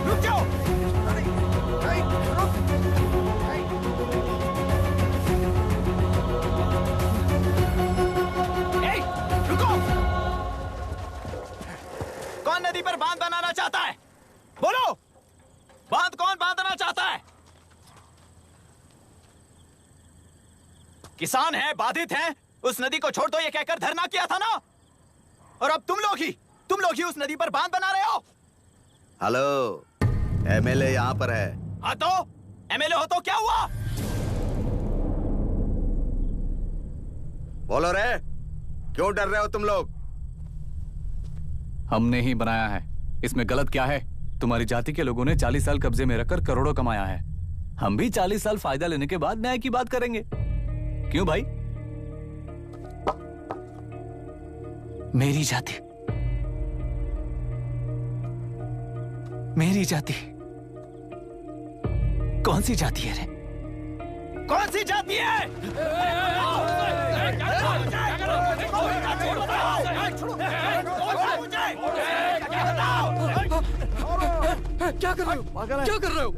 रुक जाओ। कौन नदी पर बांध बनाना चाहता है? बोलो, बांध कौन बांधना चाहता है? किसान हैं, बाधित हैं, उस नदी को छोड़ दो ये कहकर धरना किया था ना। और अब तुम लोग ही उस नदी पर बांध बना रहे हो। हेलो, एमएलए यहाँ पर है। हाँ तो एमएलए हो तो क्या हुआ? बोलो रे, क्यों डर रहे हो तुम लोग? हमने ही बनाया है, इसमें गलत क्या है? तुम्हारी जाति के लोगों ने 40 साल कब्जे में रखकर करोड़ों कमाया है। हम भी 40 साल फायदा लेने के बाद न्याय की बात करेंगे। क्यों भाई? मेरी जाति, मेरी जाति कौन सी जाति है रे? कौन सी जाति है? क्या कर रहे हो? क्या कर रहे हो?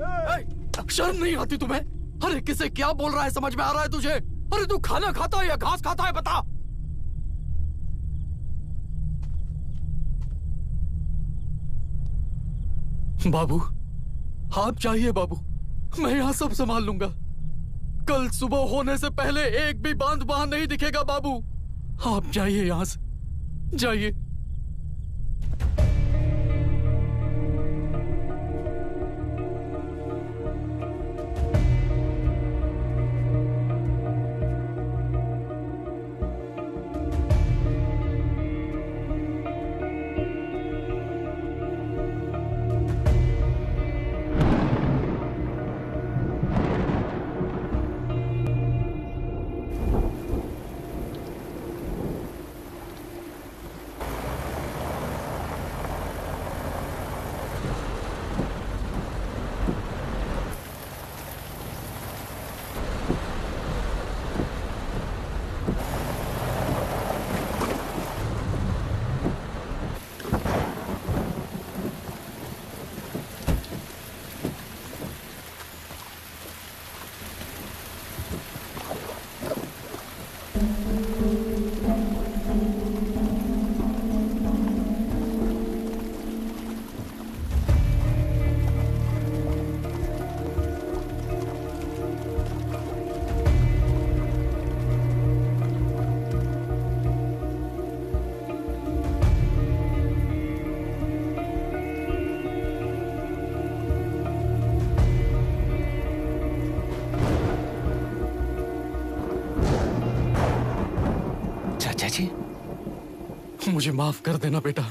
शर्म नहीं आती तुम्हें? अरे किसे क्या बोल रहा है, समझ में आ रहा है तुझे? अरे तू खाना खाता है या घास खाता है, बता। बाबू, आप चाहिए बाबू, मैं यहाँ सब संभाल लूंगा। कल सुबह होने से पहले एक भी बांध वहां नहीं दिखेगा बाबू। आप जाइए यहाँ से, जाइए। जी, मुझे माफ कर देना बेटा।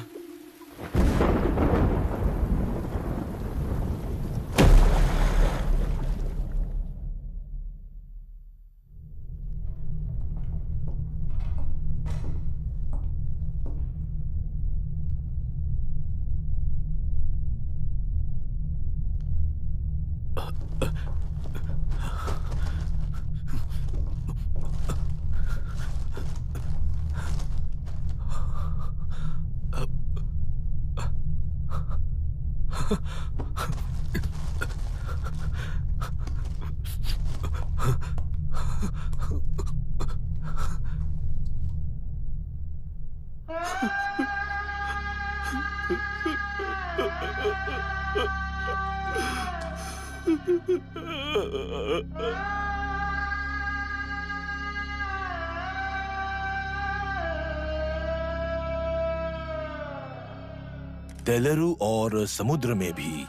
तेलुरु और समुद्र में भी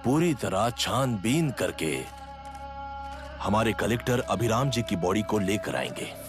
पूरी तरह छानबीन करके हमारे कलेक्टर अभिराम जी की बॉडी को लेकर आएंगे।